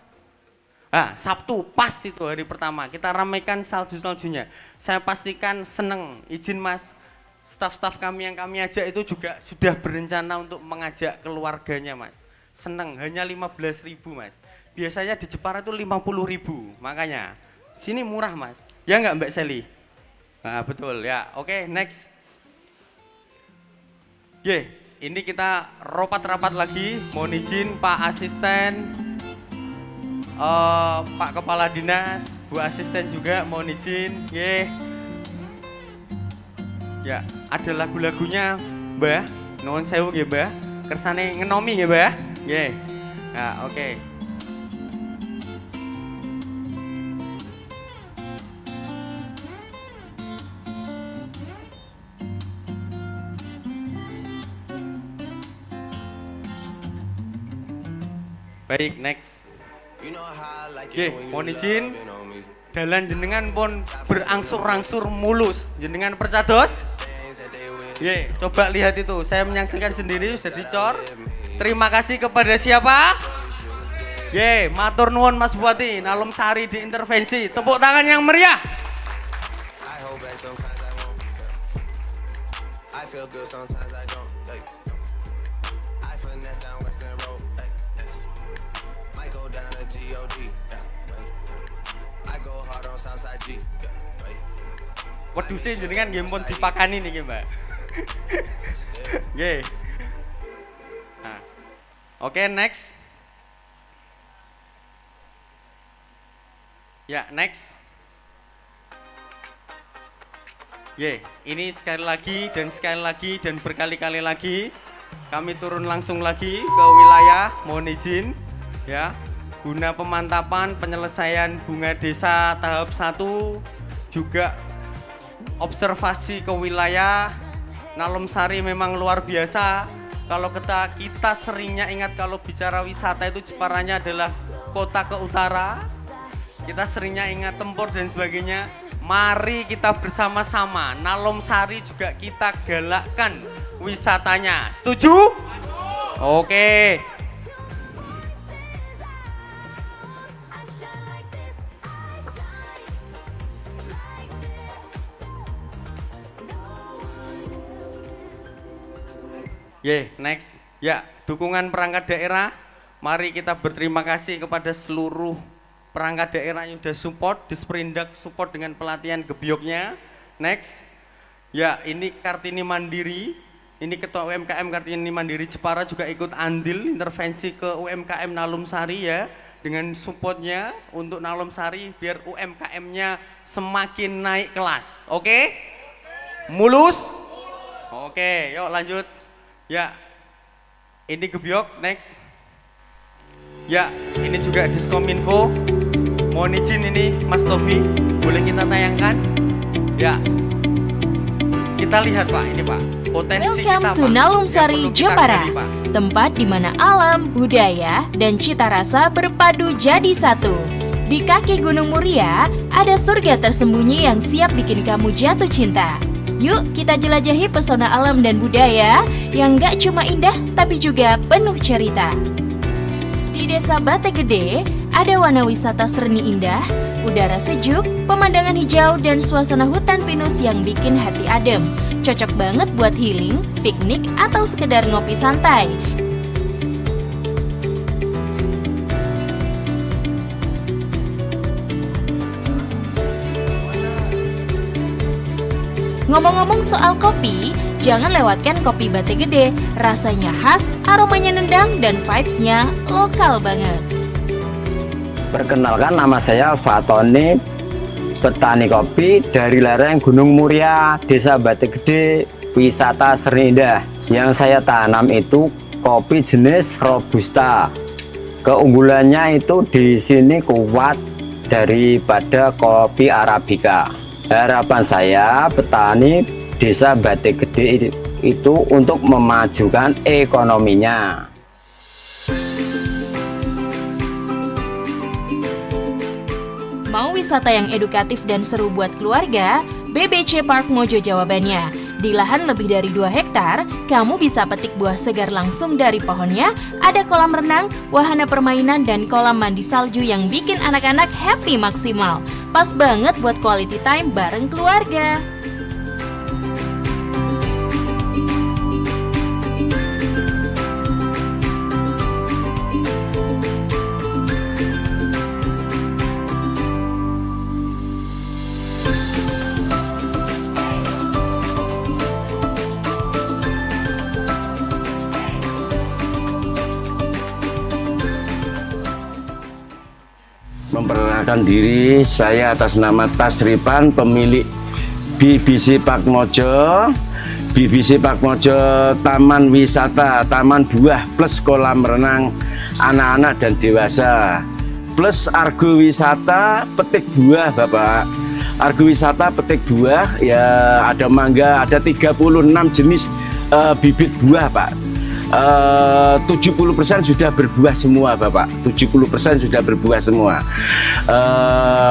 Nah, Sabtu pas itu hari pertama. Kita ramaikan salju-saljunya. Saya pastikan seneng. Izin Mas, staf-staf kami yang kami ajak itu juga sudah berencana untuk mengajak keluarganya Mas. Seneng, hanya 15.000 Mas. Biasanya di Jepara itu 50.000. Makanya sini murah Mas, ya nggak Mbak Sally? Nah betul ya, oke next. Ini kita rapat-rapat lagi, mohon izin Pak Asisten, Pak Kepala Dinas, Bu Asisten juga mohon izin. Ya, ada lagu-lagunya Mbah, nuwun sewu nggih Mbah, kersane ngenomi nggih Mbah. Nah oke. Baik, next. Mohon izin, dalan jenengan pun berangsur-angsur mulus. Jenengan percados? Coba lihat itu, saya menyaksikan sendiri sudah dicor. Terima kasih kepada siapa? Ye, matur nuwun Mas Bupati, Nalum Sari diintervensi. Tepuk tangan yang meriah. I hold back sometimes I won't. I feel good sometimes I don't. I finesse down Western Road. Might go down to God. I go hard on Southside G. Waduh sih jenengan nggih pun dipakani niki, Mbak. Nggih. Nah. Oke, next. Ya, next. Ini sekali lagi dan berkali-kali lagi kami turun langsung lagi ke wilayah, mohon izin ya, guna pemantapan penyelesaian bunga desa tahap 1, juga observasi ke wilayah. Nalum Sari memang luar biasa. Kalau kita seringnya ingat kalau bicara wisata itu Jeparanya adalah kota ke utara. Kita seringnya ingat Tempur dan sebagainya. Mari kita bersama-sama Nalum Sari juga kita galakkan wisatanya. Setuju? Oke. Next. Ya, dukungan perangkat daerah. Mari kita berterima kasih kepada seluruh perangkat daerah yang sudah support, Disperindak support dengan pelatihan gebyoknya. Next. Ya, ini Kartini Mandiri. Ini Ketua UMKM Kartini Mandiri Jepara juga ikut andil intervensi ke UMKM Nalum Sari ya. Dengan supportnya untuk Nalum Sari biar UMKM-nya semakin naik kelas. Oke? Mulus? Oke, yuk lanjut. Ya, ini gebyok, next. Ya, ini juga Diskominfo. Mohon izin ini Mas Tobi, boleh kita tayangkan? Ya, kita lihat Pak, ini Pak, potensi Welcome kita to Pak, Nalum yang Sari, perlu kita Jepara, gali, Pak. tempat di mana alam, budaya, dan cita rasa berpadu jadi satu. Di kaki Gunung Muria, ada surga tersembunyi yang siap bikin kamu jatuh cinta. Yuk kita jelajahi pesona alam dan budaya yang gak cuma indah tapi juga penuh cerita. Di Desa Bate Gede, ada warna wisata serni indah, udara sejuk, pemandangan hijau, dan suasana hutan pinus yang bikin hati adem. Cocok banget buat healing, piknik, atau sekedar ngopi santai. Ngomong-ngomong soal kopi, jangan lewatkan kopi Bate Gede. Rasanya khas, aromanya nendang, dan vibes-nya lokal banget. Perkenalkan, nama saya Fatoni, petani kopi dari lereng Gunung Muria, Desa Bate Gede, wisata serni indah. Yang saya tanam itu kopi jenis Robusta. Keunggulannya itu di sini kuat daripada kopi Arabica. Harapan saya petani Desa Bate Gede itu untuk memajukan ekonominya. Mau wisata yang edukatif dan seru buat keluarga? BBC Park Mojo jawabannya. Di lahan lebih dari 2 hektar, kamu bisa petik buah segar langsung dari pohonnya. Ada kolam renang, wahana permainan, dan kolam mandi salju yang bikin anak-anak happy maksimal. Pas banget buat quality time bareng keluarga. Memperkenalkan diri, saya atas nama Tasripan, pemilik BBC Park Mojo. BBC Park Mojo taman wisata, taman buah plus kolam renang anak-anak dan dewasa, plus argo wisata petik buah Bapak. Argo wisata petik buah ya, ada mangga, ada 36 jenis bibit buah Pak. 70% sudah berbuah semua Bapak, 70% sudah berbuah semua.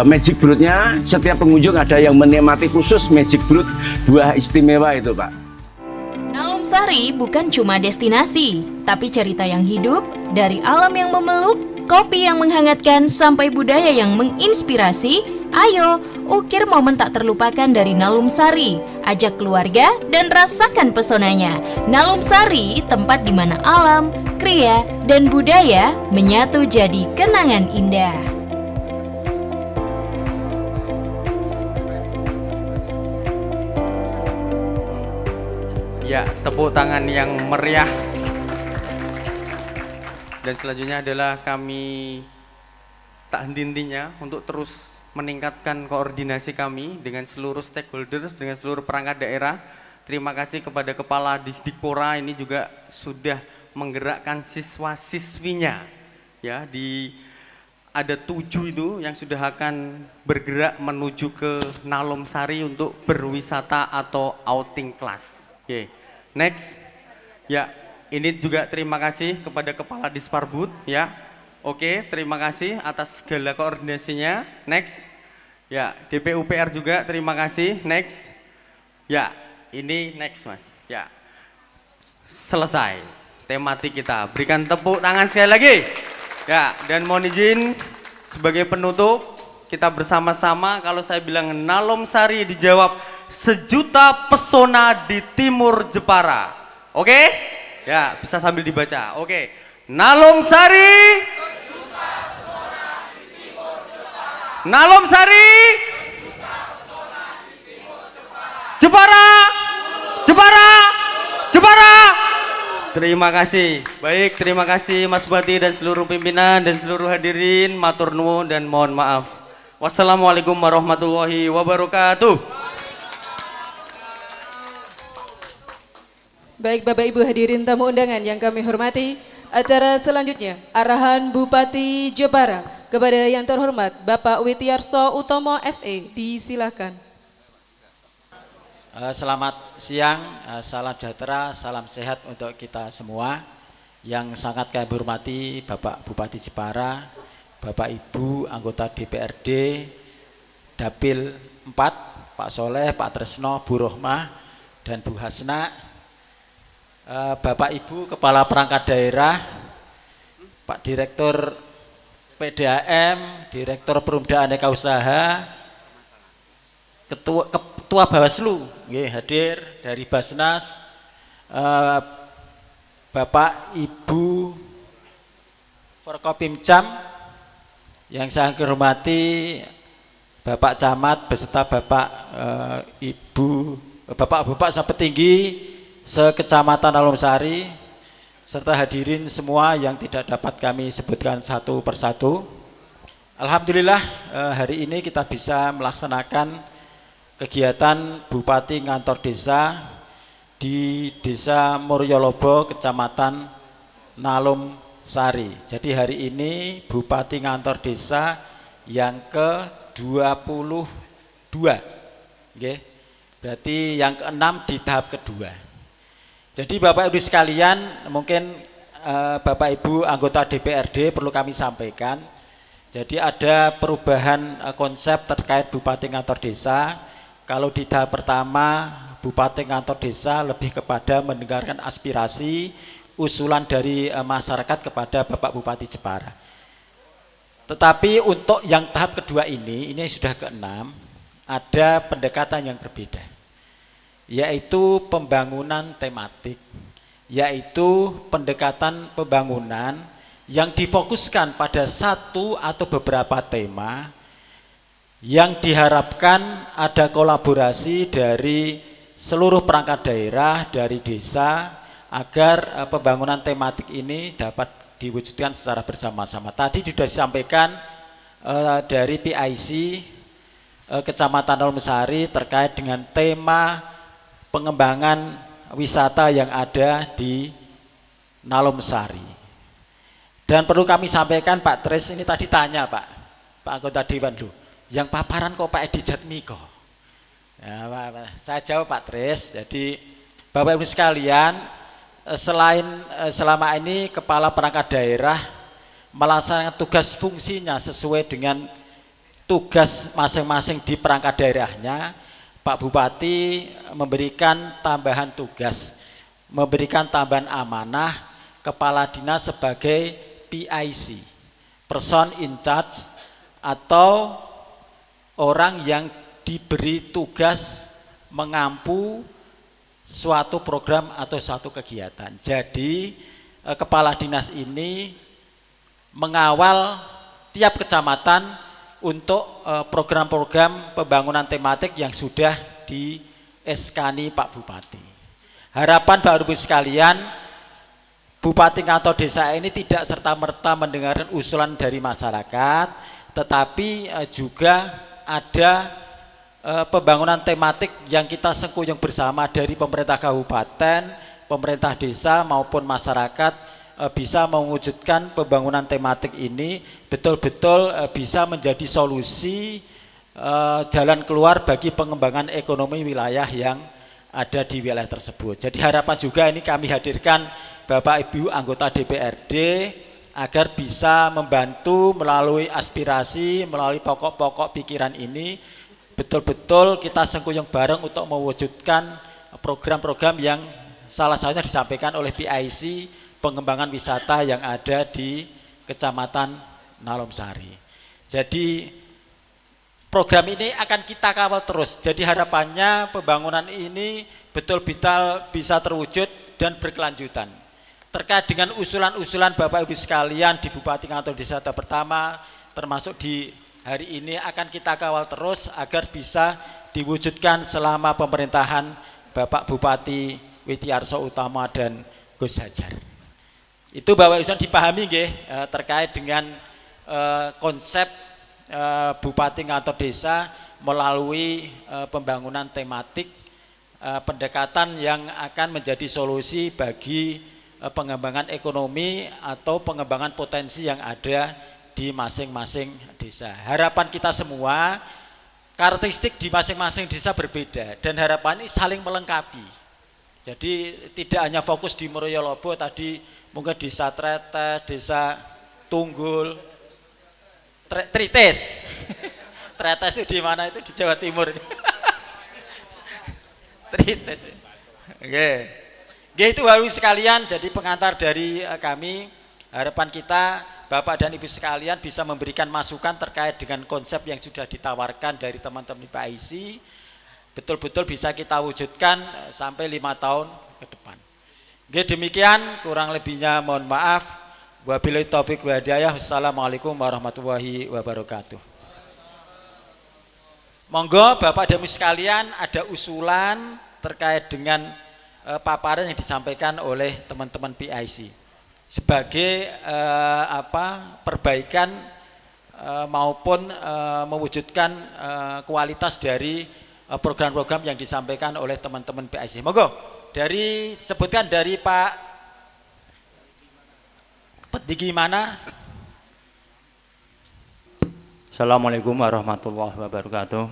Magic Fruitnya setiap pengunjung ada yang menikmati khusus Magic Fruit buah istimewa itu Pak. Nalum Sari bukan cuma destinasi, tapi cerita yang hidup, dari alam yang memeluk, kopi yang menghangatkan, sampai budaya yang menginspirasi. Ayo, ukir momen tak terlupakan dari Nalum Sari. Ajak keluarga dan rasakan pesonanya. Nalum Sari, tempat di mana alam, kriya, dan budaya menyatu jadi kenangan indah. Ya, tepuk tangan yang meriah. Dan selanjutnya adalah kami tak henti-hentinya untuk terus meningkatkan koordinasi kami dengan seluruh stakeholders, dengan seluruh perangkat daerah. Terima kasih kepada Kepala Disdikpora, ini juga sudah menggerakkan siswa-siswinya. Ya, ada 7 itu yang sudah akan bergerak menuju ke Nalum Sari untuk berwisata atau outing class. Oke. Next, ya ini juga terima kasih kepada Kepala Disparbud, ya. Oke, terima kasih atas segala koordinasinya. Next, ya DPUPR juga terima kasih. Next, ya ini next mas, ya selesai tematik kita. Berikan tepuk tangan sekali lagi. Ya, dan mohon izin sebagai penutup kita bersama-sama, kalau saya bilang Nalum Sari dijawab sejuta pesona di timur Jepara. Oke? Ya, bisa sambil dibaca. Oke. Nalum Sari. Sejuta pesona di timur Jepara. Nalum Sari. Sejuta pesona di timur Jepara. Jepara. Jepara. Jepara. Terima kasih. Baik, terima kasih Mas Bupati dan seluruh pimpinan dan seluruh hadirin. Matur nuwun dan mohon maaf. Wassalamualaikum warahmatullahi wabarakatuh. Baik Bapak Ibu hadirin tamu undangan yang kami hormati, acara selanjutnya arahan Bupati Jepara kepada yang terhormat Bapak Witiarso Utomo SE, disilakan. Selamat siang, salam sejahtera, salam sehat untuk kita semua. Yang sangat kami hormati Bapak Bupati Jepara, Bapak Ibu anggota DPRD Dapil 4, Pak Soleh, Pak Tresno, Bu Rohmah, dan Bu Hasna. Bapak Ibu Kepala Perangkat Daerah, Pak Direktur PDAM, Direktur Perumda Aneka Usaha, Ketua Bawaslu hadir dari Basnas, Bapak Ibu Forkopimcam, yang saya hormati Bapak Camat beserta Bapak Ibu, Bapak-bapak sampai petinggi sekecamatan Nalum Sari, serta hadirin semua yang tidak dapat kami sebutkan satu persatu. Alhamdulillah hari ini kita bisa melaksanakan kegiatan Bupati Ngantor Desa di Desa Muryolobo, Kecamatan Nalum Sari. Jadi hari ini Bupati Ngantor Desa yang ke-22. Okay. Berarti yang ke-6 di tahap kedua. Jadi Bapak Ibu sekalian, mungkin Bapak Ibu anggota DPRD perlu kami sampaikan. Jadi ada perubahan konsep terkait Bupati Ngantor Desa. Kalau di tahap pertama Bupati Ngantor Desa lebih kepada mendengarkan aspirasi, usulan dari masyarakat kepada Bapak Bupati Jepara. Tetapi untuk yang tahap kedua ini sudah ke-6, ada pendekatan yang berbeda, yaitu pembangunan tematik, yaitu pendekatan pembangunan yang difokuskan pada satu atau beberapa tema yang diharapkan ada kolaborasi dari seluruh perangkat daerah, dari desa, agar pembangunan tematik ini dapat diwujudkan secara bersama-sama. Tadi sudah disampaikan dari PIC Kecamatan Nalum Sari terkait dengan tema pengembangan wisata yang ada di Nalum Sari. Dan perlu kami sampaikan Pak Tris, ini tadi tanya Pak anggota Dewan, loh, yang paparan kok Pak Edi Jatmiko. Ya, saya jawab Pak Tris. Jadi Bapak Ibu sekalian, selain selama ini kepala perangkat daerah melaksanakan tugas fungsinya sesuai dengan tugas masing-masing di perangkat daerahnya, Pak Bupati memberikan tambahan tugas memberikan tambahan amanah kepala dinas sebagai PIC, person in charge, atau orang yang diberi tugas mengampu suatu program atau suatu kegiatan. Jadi kepala dinas ini mengawal tiap kecamatan untuk program-program pembangunan tematik yang sudah di SK-ni Pak Bupati. Harapan Bapak Ibu sekalian, Bupati atau desa ini tidak serta-merta mendengarkan usulan dari masyarakat, tetapi juga ada pembangunan tematik yang kita sengkuyung bersama dari pemerintah kabupaten, pemerintah desa maupun masyarakat bisa mewujudkan pembangunan tematik ini betul-betul bisa menjadi solusi jalan keluar bagi pengembangan ekonomi wilayah yang ada di wilayah tersebut. Jadi harapan juga ini kami hadirkan Bapak Ibu anggota DPRD agar bisa membantu melalui aspirasi, melalui pokok-pokok pikiran ini, betul-betul kita sengkuyung bareng untuk mewujudkan program-program yang salah satunya disampaikan oleh PIC, pengembangan wisata yang ada di Kecamatan Nalomsari. Jadi program ini akan kita kawal terus. Jadi harapannya pembangunan ini betul-betul bisa terwujud dan berkelanjutan. Terkait dengan usulan-usulan Bapak Ibu sekalian di Bupati atau Desa pertama, termasuk di hari ini akan kita kawal terus agar bisa diwujudkan selama pemerintahan Bapak Bupati Witiarso Utama dan Gus Hajar. Itu Bapak Ibu dipahami nggih terkait dengan konsep Bupati atau desa melalui pembangunan tematik, pendekatan yang akan menjadi solusi bagi pengembangan ekonomi atau pengembangan potensi yang ada di masing-masing desa. Harapan kita semua, karakteristik di masing-masing desa berbeda dan harapan ini saling melengkapi. Jadi tidak hanya fokus di Moroyolobo tadi, mungkin desa Tretes, desa Tunggul, Trites. Tretes itu di mana itu? Di Jawa Timur. Trites. Oke. Itu Bapak Ibu sekalian, jadi pengantar dari kami, harapan kita Bapak dan Ibu sekalian bisa memberikan masukan terkait dengan konsep yang sudah ditawarkan dari teman-teman PIC, betul-betul bisa kita wujudkan sampai 5 tahun ke depan. Demikian, kurang lebihnya mohon maaf. Wabillahi taufiq wal hidayah. Wassalamualaikum warahmatullahi wabarakatuh. Monggo Bapak dan Ibu sekalian, ada usulan terkait dengan paparan yang disampaikan oleh teman-teman PIC sebagai perbaikan maupun mewujudkan kualitas dari program-program yang disampaikan oleh teman-teman PIC. Monggo dari sebutkan dari Pak Petinggi mana? Assalamualaikum warahmatullahi wabarakatuh.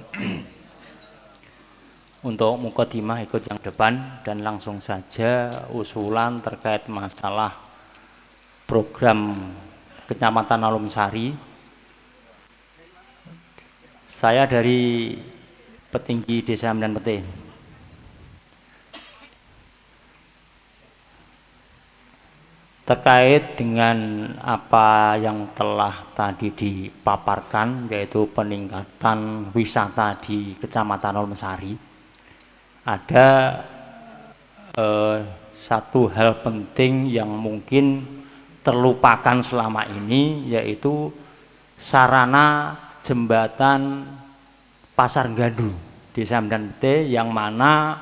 Untuk mukadimah ikut yang depan dan langsung saja usulan terkait masalah program Kecamatan Nalomsari. Saya dari petinggi Desa Medan Pete. Terkait dengan apa yang telah tadi dipaparkan, yaitu peningkatan wisata di Kecamatan Nalomsari, ada satu hal penting yang mungkin terlupakan selama ini, yaitu sarana jembatan Pasar Gandu Desa Medan Pete, yang mana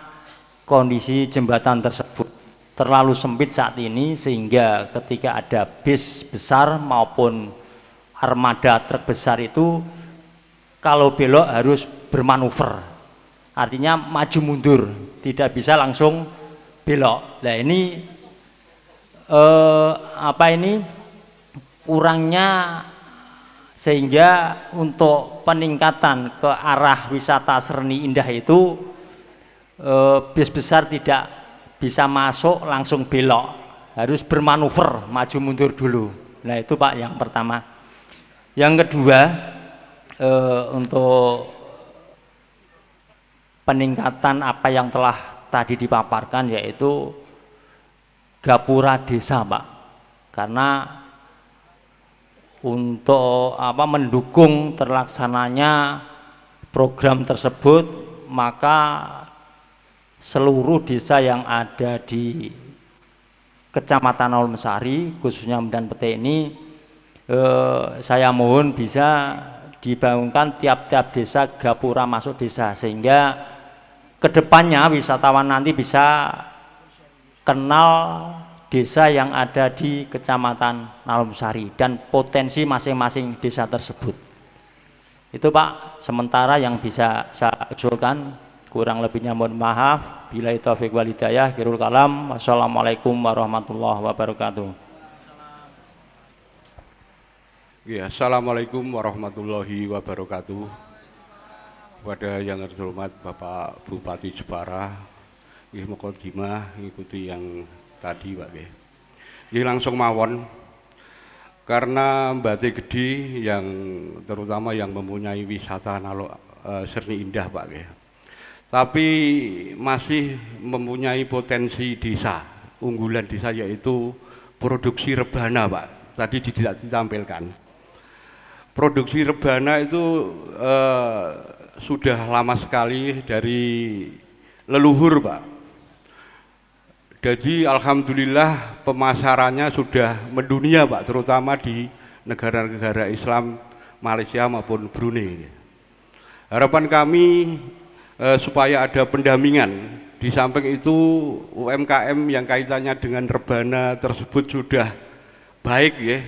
kondisi jembatan tersebut terlalu sempit saat ini, sehingga ketika ada bis besar maupun armada truk besar itu kalau belok harus bermanuver, artinya maju mundur, tidak bisa langsung belok. Nah ini kurangnya, sehingga untuk peningkatan ke arah wisata Serni Indah itu bis besar tidak bisa masuk langsung belok, harus bermanuver maju mundur dulu. Nah itu Pak yang pertama. Yang kedua, untuk peningkatan apa yang telah tadi dipaparkan, yaitu gapura desa, Pak. Karena untuk mendukung terlaksananya program tersebut, maka seluruh desa yang ada di Kecamatan Olmsari, khususnya Medan Pete ini, saya mohon bisa dibangunkan tiap-tiap desa gapura masuk desa, sehingga kedepannya wisatawan nanti bisa kenal desa yang ada di Kecamatan Nalumsari dan potensi masing-masing desa tersebut. Itu Pak, sementara yang bisa saya usulkan, kurang lebihnya mohon maaf. Billahi taufiq wal hidayah, akhirul kalam. Wassalamualaikum warahmatullahi wabarakatuh. Ya, Assalamualaikum warahmatullahi wabarakatuh. Kepada yang terhormat Bapak Bupati Jepara, nggih mukadimah ngikuti yang tadi Pak nggih. Nggih langsung mawon. Karena Batik Gede yang terutama yang mempunyai wisata Serni Indah Pak nggih. Tapi masih mempunyai potensi desa, unggulan desa yaitu produksi rebana Pak. Tadi tidak ditampilkan. Produksi rebana itu sudah lama sekali dari leluhur Pak. Jadi alhamdulillah pemasarannya sudah mendunia Pak, terutama di negara-negara Islam Malaysia maupun Brunei. Harapan kami supaya ada pendampingan. Di samping itu UMKM yang kaitannya dengan rebana tersebut sudah baik ya,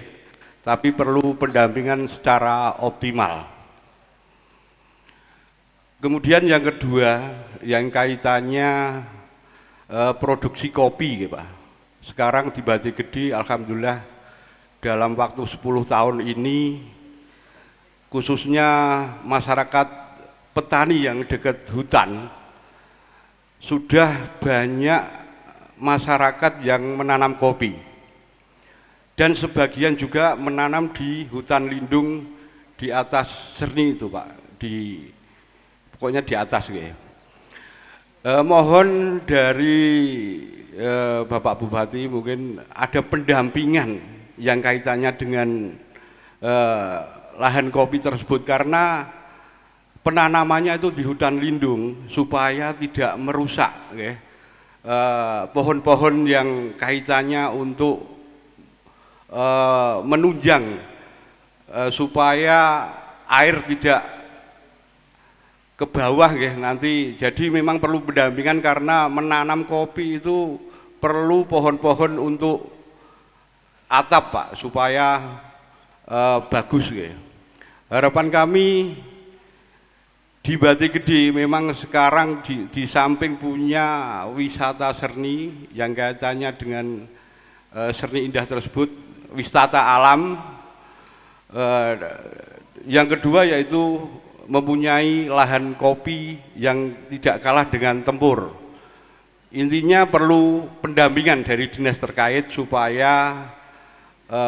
tapi perlu pendampingan secara optimal. Kemudian yang kedua, yang kaitannya produksi kopi ya Pak. Sekarang di Batik Gede alhamdulillah dalam waktu 10 tahun ini khususnya masyarakat petani yang dekat hutan sudah banyak masyarakat yang menanam kopi dan sebagian juga menanam di hutan lindung di atas Serni itu Pak, pokoknya di atas ya. Mohon dari Bapak Bupati mungkin ada pendampingan yang kaitannya dengan lahan kopi tersebut, karena penanamannya itu di hutan lindung supaya tidak merusak pohon-pohon yang kaitannya untuk menunjang supaya air tidak ke bawah nanti. Jadi memang perlu pendampingan karena menanam kopi itu perlu pohon-pohon untuk atap Pak supaya bagus Harapan kami di Batik Gede memang sekarang di samping punya wisata Serni yang kaitannya dengan Serni Indah tersebut, wisata alam. Yang kedua yaitu mempunyai lahan kopi yang tidak kalah dengan Tempur. Intinya perlu pendampingan dari dinas terkait supaya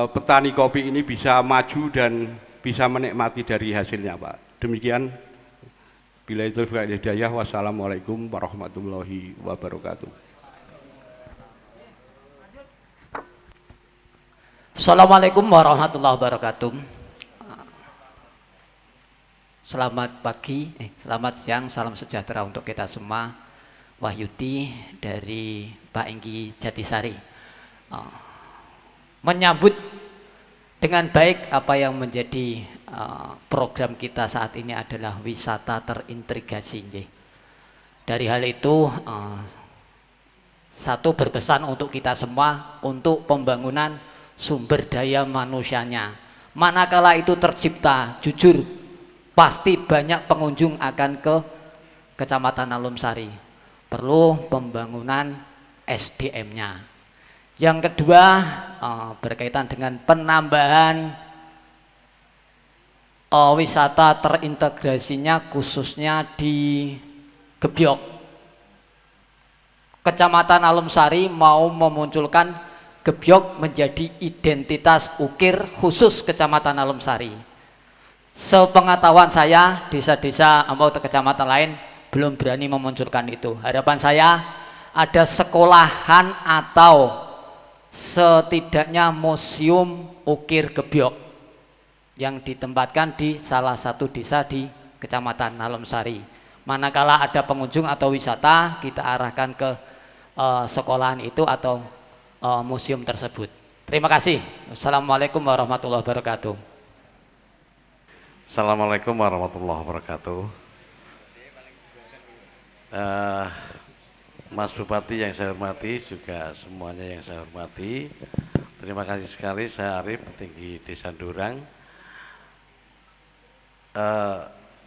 petani kopi ini bisa maju dan bisa menikmati dari hasilnya Pak. Demikian. Billahi taufiq wal hidayah. Wassalamualaikum warahmatullahi wabarakatuh. Assalamualaikum warahmatullahi wabarakatuh. Selamat pagi, selamat siang, salam sejahtera untuk kita semua. Wahyudi dari Pak Enggi Jatisari. Menyambut dengan baik apa yang menjadi program kita saat ini adalah wisata terintegrasi. Dari hal itu, satu berpesan untuk kita semua untuk pembangunan sumber daya manusianya. Manakala itu tercipta, jujur pasti banyak pengunjung akan ke Kecamatan Nalumsari. Perlu pembangunan SDM-nya. Yang kedua berkaitan dengan penambahan wisata terintegrasinya khususnya di Gebyok. Kecamatan Nalumsari mau memunculkan Gebyok menjadi identitas ukir khusus Kecamatan Nalumsari. Sepengetahuan saya, desa-desa atau kecamatan lain belum berani memunculkan itu. Harapan saya ada sekolahan atau setidaknya museum ukir gebyok yang ditempatkan di salah satu desa di Kecamatan Nalomsari. Manakala ada pengunjung atau wisata, kita arahkan ke sekolahan itu atau museum tersebut. Terima kasih. Assalamualaikum warahmatullahi wabarakatuh. Assalamualaikum warahmatullahi wabarakatuh. Mas Bupati yang saya hormati, juga semuanya yang saya hormati, terima kasih sekali. Saya Arif, petinggi Desa Ndurang.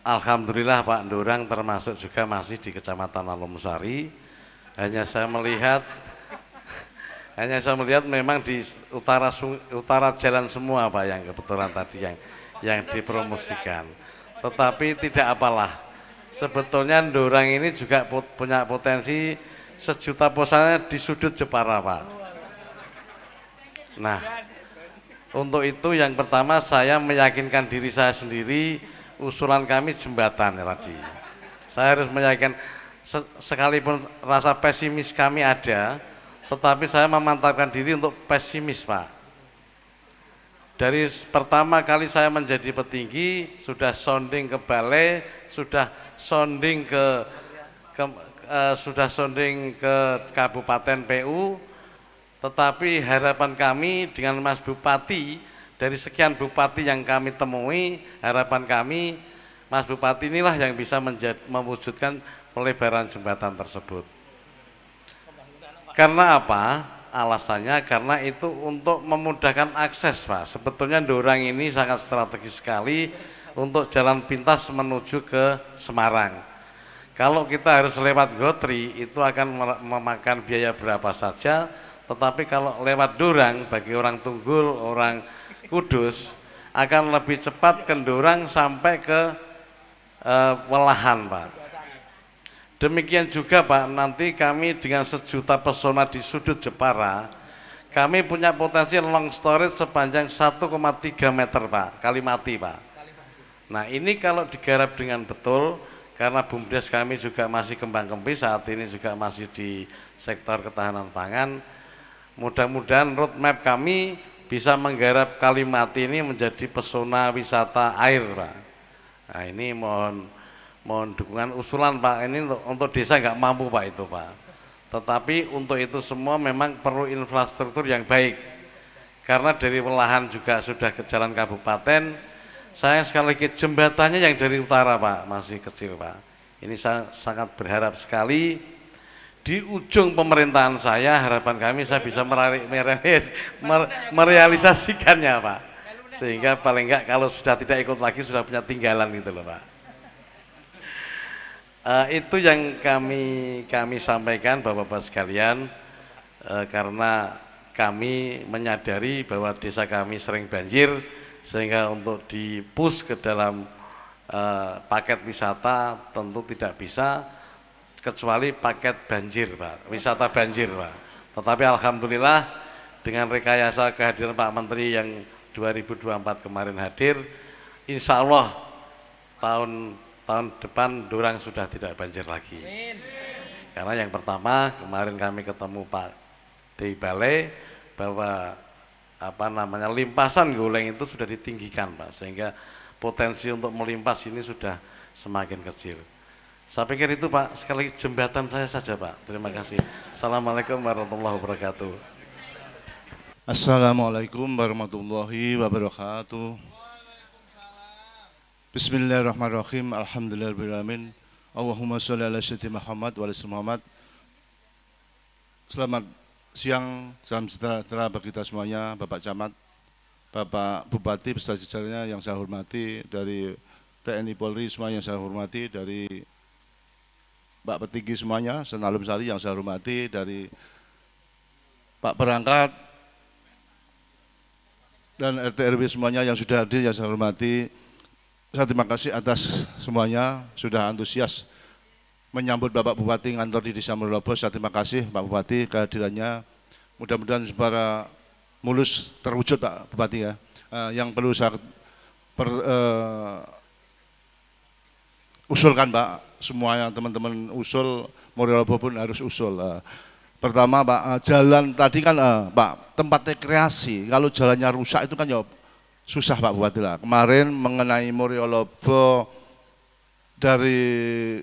Alhamdulillah Pak, Ndurang termasuk juga masih di Kecamatan Nalomsari. Hanya saya melihat memang di utara jalan semua Pak, yang kebetulan tadi yang dipromosikan. Tetapi tidak apalah, sebetulnya Ndurang ini juga punya potensi sejuta posannya di sudut Jepara Pak. Nah, untuk itu yang pertama saya meyakinkan diri saya sendiri, usulan kami jembatan ya tadi. Saya harus meyakinkan, sekalipun rasa pesimis kami ada, tetapi saya memantapkan diri untuk pesimis Pak. Dari pertama kali saya menjadi petinggi, sudah sounding ke balai, sudah sounding ke Kabupaten PU, tetapi harapan kami dengan Mas Bupati, dari sekian bupati yang kami temui, harapan kami Mas Bupati inilah yang bisa mewujudkan pelebaran jembatan tersebut. Karena apa? Alasannya karena itu untuk memudahkan akses Pak. Sebetulnya Ndurang ini sangat strategis sekali untuk jalan pintas menuju ke Semarang. Kalau kita harus lewat Gotri itu akan memakan biaya berapa saja, tetapi kalau lewat Ndurang bagi orang Tunggul, orang Kudus akan lebih cepat ke Ndurang sampai ke Welahan Pak. Demikian juga Pak, nanti kami dengan sejuta pesona di sudut Jepara, kami punya potensi long storage sepanjang 1,3 meter Pak, Kalimati Pak. Nah ini kalau digarap dengan betul, karena BUMDes kami juga masih kembang-kembang, saat ini juga masih di sektor ketahanan pangan, mudah-mudahan roadmap kami bisa menggarap Kalimati ini menjadi pesona wisata air Pak. Nah ini mohon dukungan usulan Pak, ini untuk desa nggak mampu Pak itu Pak. Tetapi untuk itu semua memang perlu infrastruktur yang baik. Karena dari Welahan juga sudah ke jalan kabupaten, saya sekali lagi jembatannya yang dari utara Pak, masih kecil Pak. Ini saya sangat berharap sekali di ujung pemerintahan saya, harapan kami saya bisa merealisasikannya Pak. Sehingga paling enggak kalau sudah tidak ikut lagi sudah punya tinggalan gitu loh Pak. Itu yang kami sampaikan Bapak-Bapak sekalian, karena kami menyadari bahwa desa kami sering banjir, sehingga untuk di-push ke dalam paket wisata tentu tidak bisa kecuali paket banjir Pak, wisata banjir Pak. Tetapi alhamdulillah dengan rekayasa kehadiran Pak Menteri yang 2024 kemarin hadir, insya Allah tahun depan Ndurang sudah tidak banjir lagi. Karena yang pertama kemarin kami ketemu Pak di Balai bahwa limpasan Goleng itu sudah ditinggikan Pak, sehingga potensi untuk melimpas ini sudah semakin kecil. Saya pikir itu Pak, sekali lagi jembatan saya saja Pak. Terima kasih. Assalamualaikum warahmatullahi wabarakatuh. Assalamualaikum warahmatullahi wabarakatuh. Bismillahirrahmanirrahim. Alhamdulillahirrahmanirrahim. Allahumma sholli ala sayyidina Muhammad wa ala Muhammad. Selamat siang, salam sejahtera bagi kita semuanya, Bapak Camat, Bapak Bupati beserta jajarannya yang saya hormati, dari TNI Polri semua yang saya hormati, dari Pak Petinggi semuanya, Nalomsari yang saya hormati, dari Pak Perangkat dan RT RW semuanya yang sudah hadir yang saya hormati. Saya terima kasih atas semuanya sudah antusias menyambut Bapak Bupati ngantor di Desa Murolobos. Saya terima kasih Pak Bupati kehadirannya. Mudah-mudahan secara mulus terwujud Pak Bupati ya. Yang perlu saya usulkan Pak, semua yang teman-teman usul, Murolobos pun harus usul. Pertama Pak, jalan tadi kan Pak, tempat rekreasi, kalau jalannya rusak itu kan ya susah Pak Bupati lah. Kemarin mengenai Muriolobo dari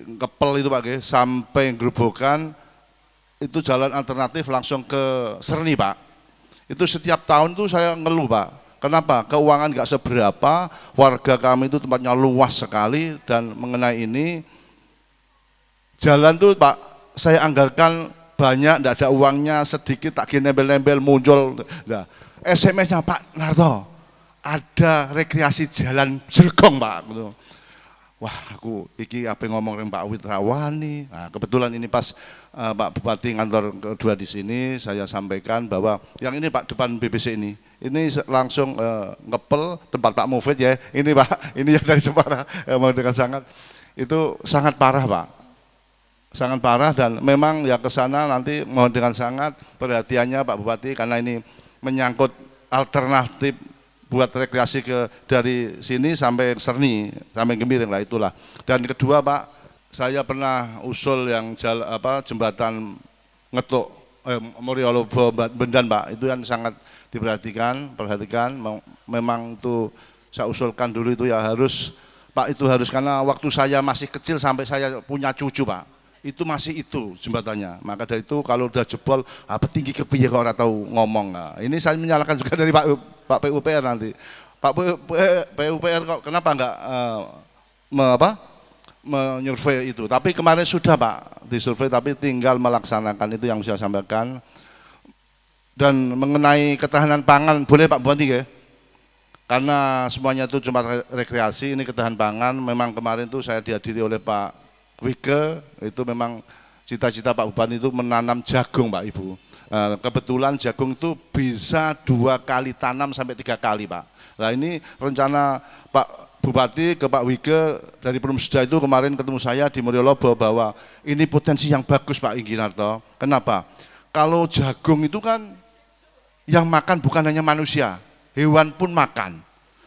Kepel itu Pak sampai Grobogan itu jalan alternatif langsung ke Serni Pak. Itu setiap tahun tuh saya ngeluh Pak. Kenapa? Keuangan nggak seberapa, warga kami itu tempatnya luas sekali, dan mengenai ini jalan tuh Pak saya anggarkan banyak, tidak ada uangnya, sedikit tak nembel-nembel muncul. Nah, SMS-nya Pak Narto, ada rekreasi jalan Jelgong Pak. Wah, aku iki apa ngomong dengan Pak Witrawani. Nah, kebetulan ini pas Pak Bupati ngantor kedua di sini, saya sampaikan bahwa yang ini Pak depan BBC ini langsung ngepel tempat Pak Mufid ya. Ini Pak, ini yang dari Jepara, mau dengan sangat itu sangat parah Pak. Sangat parah, dan memang ya ke sana nanti mohon dengan sangat perhatiannya Pak Bupati, karena ini menyangkut alternatif buat rekreasi dari sini sampai Serni, sampai Gemiring lah itulah. Dan kedua Pak, saya pernah usul yang jembatan Ngetuk Muriolobo Bendan Pak, itu yang sangat perhatikan, memang itu saya usulkan dulu itu ya harus Pak, itu harus, karena waktu saya masih kecil sampai saya punya cucu Pak, itu masih itu jembatannya. Maka dari itu kalau udah jebol apa tinggi kepiye kok ora tahu ngomong. Nah, ini saya menyalahkan juga dari Pak PUPR nanti. Pak PUPR kok kenapa enggak menyurvei itu. Tapi kemarin sudah Pak disurvei, tapi tinggal melaksanakan, itu yang saya sampaikan. Dan mengenai ketahanan pangan, boleh Pak Bupati ya? Karena semuanya itu cuma rekreasi, ini ketahanan pangan. Memang kemarin itu saya dihadiri oleh Pak Wike, itu memang cita-cita Pak Bupati itu menanam jagung Pak Ibu. Kebetulan jagung itu bisa 2 kali tanam sampai 3 kali Pak. Nah ini rencana Pak Bupati ke Pak Wike dari Perumsda itu kemarin ketemu saya di Muriolobo bahwa ini potensi yang bagus Pak Inggi Narto. Kenapa? Kalau jagung itu kan yang makan bukan hanya manusia, hewan pun makan.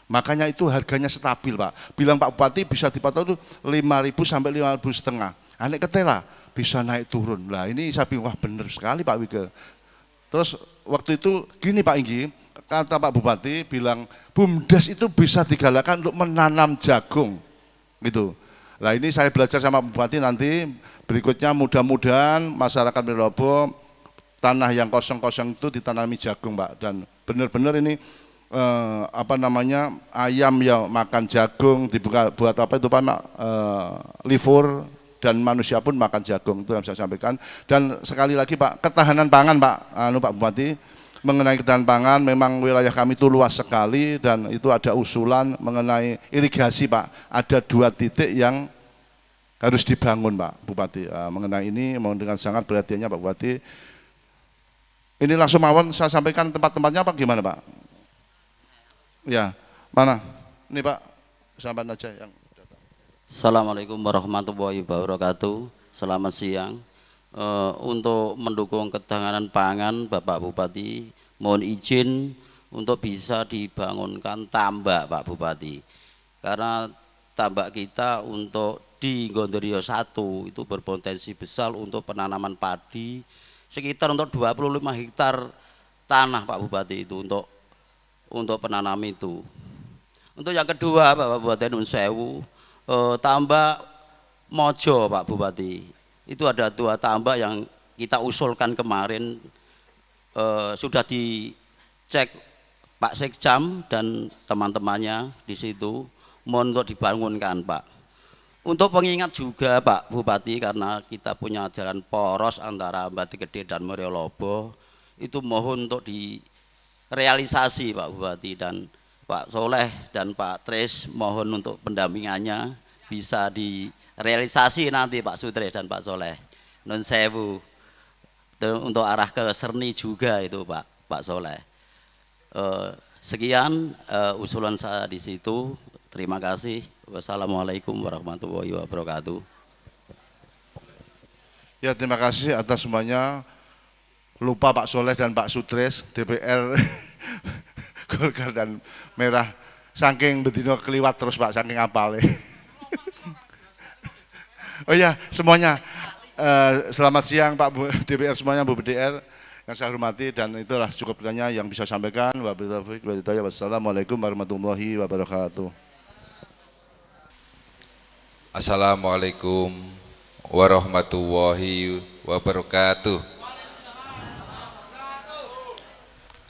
Makanya itu harganya stabil Pak. Bilang Pak Bupati bisa dipatok itu 5.000 sampai 5.500. Anek ketela bisa naik turun. Lah ini saya bilang wah benar sekali Pak Wike. Terus waktu itu gini Pak Inggi, kata Pak Bupati bilang BUMDes itu bisa digalakkan untuk menanam jagung gitu. Nah ini saya belajar sama Pak Bupati, nanti berikutnya mudah-mudahan masyarakat Muriolobo tanah yang kosong-kosong itu ditanami jagung Pak. Dan benar-benar ini ayam yang makan jagung dibuka buat apa itu Pak liver, dan manusia pun makan jagung, itu yang saya sampaikan. Dan sekali lagi Pak, ketahanan pangan Pak Pak Bupati, mengenai ketahanan pangan memang wilayah kami itu luas sekali, dan itu ada usulan mengenai irigasi Pak, ada 2 titik yang harus dibangun Pak Bupati. Mengenai ini mohon dengan sangat perhatiannya Pak Bupati. Ini langsung mawon saya sampaikan tempat-tempatnya Pak, gimana Pak? Ya, mana? Ini Pak, sampaikan aja yang datang. Assalamualaikum warahmatullahi wabarakatuh. Selamat siang. Untuk mendukung ketahanan pangan, Bapak Bupati, mohon izin untuk bisa dibangunkan tambak Pak Bupati. Karena tambak kita untuk di Gondorio 1 itu berpotensi besar untuk penanaman padi, sekitar untuk 25 hektar tanah Pak Bupati itu untuk penanam itu. Untuk yang kedua Bapak Bupati Nun Sewu, tambak Mojo Pak Bupati, itu ada 2 tambak yang kita usulkan kemarin, sudah dicek Pak Sekjam dan teman-temannya di situ, mohon untuk dibangunkan Pak. Untuk pengingat juga Pak Bupati, karena kita punya jalan poros antara Bati Gede dan Muriolobo, itu mohon untuk direalisasi Pak Bupati, dan Pak Soleh dan Pak Tris mohon untuk pendampingannya bisa direalisasi nanti Pak Sutres dan Pak Soleh. Nun Sewu untuk arah ke Serni juga itu Pak Soleh. Sekian usulan saya di situ. Terima kasih. Wassalamualaikum warahmatullahi wabarakatuh. Ya, terima kasih atas semuanya. Lupa Pak Soleh dan Pak Sutres, DPR Golkar dan Merah. Saking bedino keliwat terus Pak, saking apale. Oh ya, semuanya. Selamat siang Pak DPR semuanya, Bu BDR yang saya hormati, dan itulah cukup kiranya yang bisa sampaikan. Wassalamualaikum warahmatullahi wabarakatuh. Assalamualaikum warahmatullahi wabarakatuh.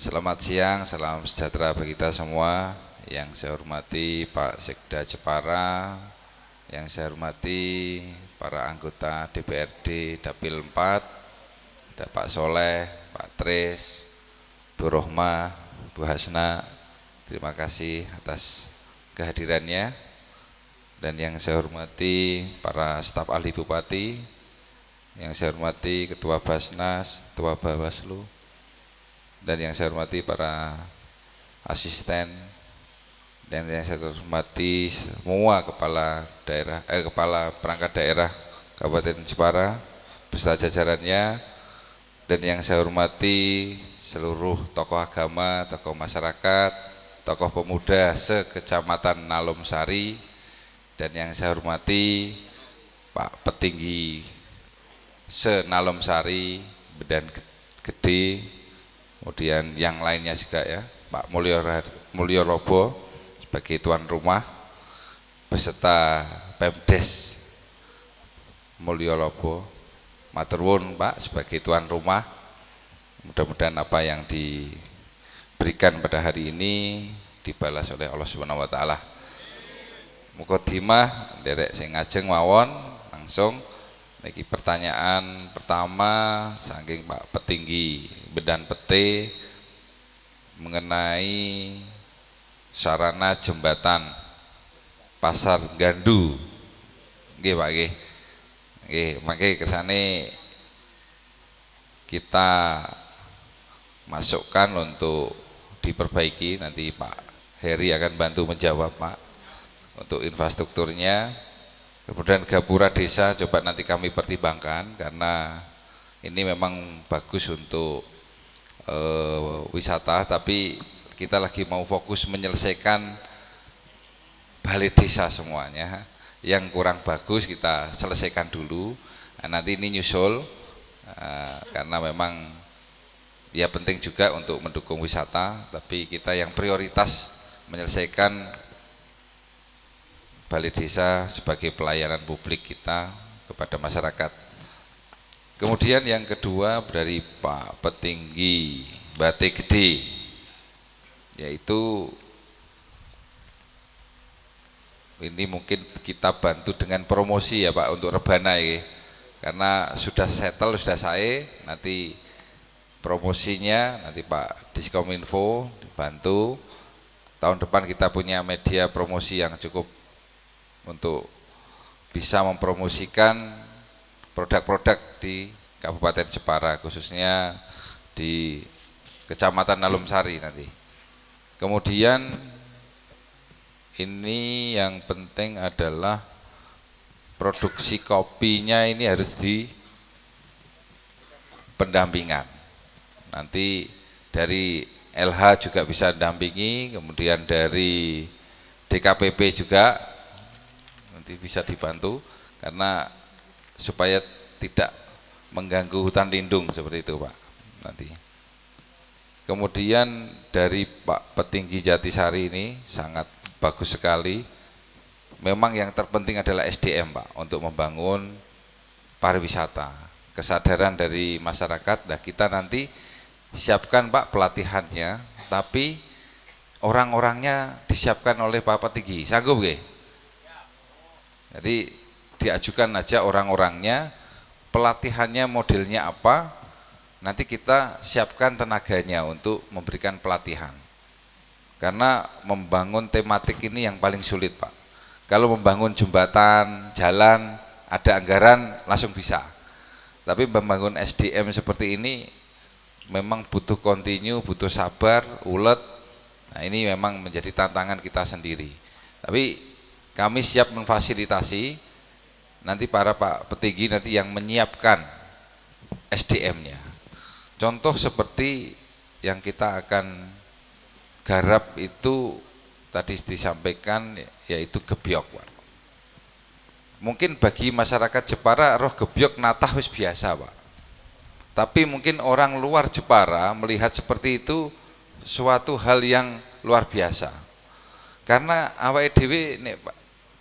Selamat siang, salam sejahtera bagi kita semua. Yang saya hormati Pak Sekda Jepara, yang saya hormati para anggota DPRD Dapil 4, ada Pak Soleh, Pak Tris, Bu Rohmah, Bu Hasna, terima kasih atas kehadirannya. Dan yang saya hormati para staf ahli Bupati, yang saya hormati Ketua Basnas, Ketua Bawaslu, dan yang saya hormati para asisten, dan yang saya hormati semua kepala daerah, kepala perangkat daerah Kabupaten Jepara beserta jajarannya, dan yang saya hormati seluruh tokoh agama, tokoh masyarakat, tokoh pemuda se-Kecamatan Nalom Sari, dan yang saya hormati Pak Petinggi se-Nalom Sari, Bedan Gede, kemudian yang lainnya juga ya, Pak Mulyo Robo sebagai tuan rumah beserta Pemdes Mulyo Robo, matur nuwun Pak sebagai tuan rumah. Mudah-mudahan apa yang diberikan pada hari ini dibalas oleh Allah Subhanahu wa taala. Mukadimah derek sing ngajeng mawon, langsung niki pertanyaan pertama saking Pak Petinggi Bedan Pete mengenai sarana jembatan Pasar Gandu. Nggih Pak nggih. Nggih, mangke kesane kita masukkan untuk diperbaiki, nanti Pak Heri akan bantu menjawab Pak untuk infrastrukturnya. Kemudian gapura desa coba nanti kami pertimbangkan, karena ini memang bagus untuk wisata, tapi kita lagi mau fokus menyelesaikan balai desa semuanya. Yang kurang bagus kita selesaikan dulu, nah, nanti ini nyusul, karena memang ya penting juga untuk mendukung wisata, tapi kita yang prioritas menyelesaikan balai desa sebagai pelayanan publik kita kepada masyarakat. Kemudian yang kedua dari Pak Petinggi Bate Gede, yaitu ini mungkin kita bantu dengan promosi ya Pak untuk rebana ya, karena sudah settle, sudah saya, nanti promosinya nanti Pak Diskominfo dibantu. Tahun depan kita punya media promosi yang cukup untuk bisa mempromosikan produk-produk di Kabupaten Jepara, khususnya di Kecamatan Nalom Sari nanti. Kemudian ini yang penting adalah produksi kopinya ini harus di pendampingan. Nanti dari LH juga bisa dampingi, kemudian dari DKPP juga nanti bisa dibantu, karena supaya tidak mengganggu hutan lindung seperti itu Pak nanti. Kemudian dari Pak Petinggi Jatisari ini sangat bagus sekali. Memang yang terpenting adalah SDM Pak untuk membangun pariwisata. Kesadaran dari masyarakat, nah kita nanti siapkan Pak pelatihannya, tapi orang-orangnya disiapkan oleh Pak Petinggi. Sanggup nggih? Jadi diajukan aja orang-orangnya, pelatihannya modelnya apa, nanti kita siapkan tenaganya untuk memberikan pelatihan. Karena membangun tematik ini yang paling sulit Pak. Kalau membangun jembatan, jalan, ada anggaran langsung bisa. Tapi membangun SDM seperti ini memang butuh kontinu, butuh sabar, ulet. Nah ini memang menjadi tantangan kita sendiri. Tapi kami siap memfasilitasi, nanti para Pak Petinggi nanti yang menyiapkan SDM-nya. Contoh seperti yang kita akan garap itu tadi disampaikan, yaitu gebyok Pak. mungkin bagi masyarakat Jepara roh gebyok natah wis biasa Pak, tapi mungkin orang luar Jepara melihat seperti itu suatu hal yang luar biasa, karena awake dhewe nek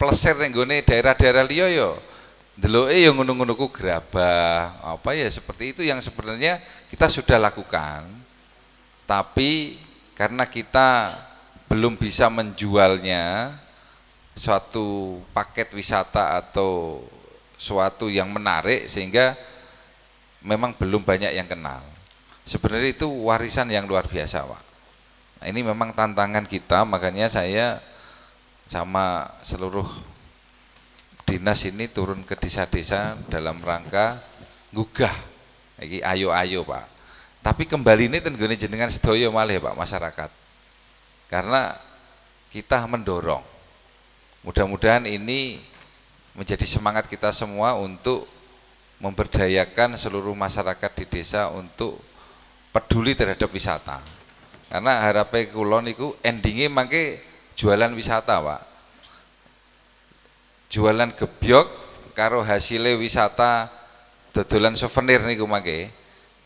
pleser ning gone daerah-daerah liya yo ndeloke yo ngono-ngono ku gerabah apa ya, seperti itu yang sebenarnya kita sudah lakukan, tapi karena kita belum bisa menjualnya suatu paket wisata atau suatu yang menarik sehingga memang belum banyak yang kenal. Sebenarnya itu warisan yang luar biasa Pak. Nah, ini memang tantangan kita, makanya saya sama seluruh dinas ini turun ke desa-desa dalam rangka gugah iki ayo-ayo Pak. Tapi kembali ini tenggone jenengan sedaya malih Pak masyarakat. Karena kita mendorong, mudah-mudahan ini menjadi semangat kita semua untuk memberdayakan seluruh masyarakat di desa untuk peduli terhadap wisata. Karena harapan kula niku endingnya mangke jualan wisata Pak. Jualan gebyok karo hasilnya wisata dodolan souvenir niku mangke.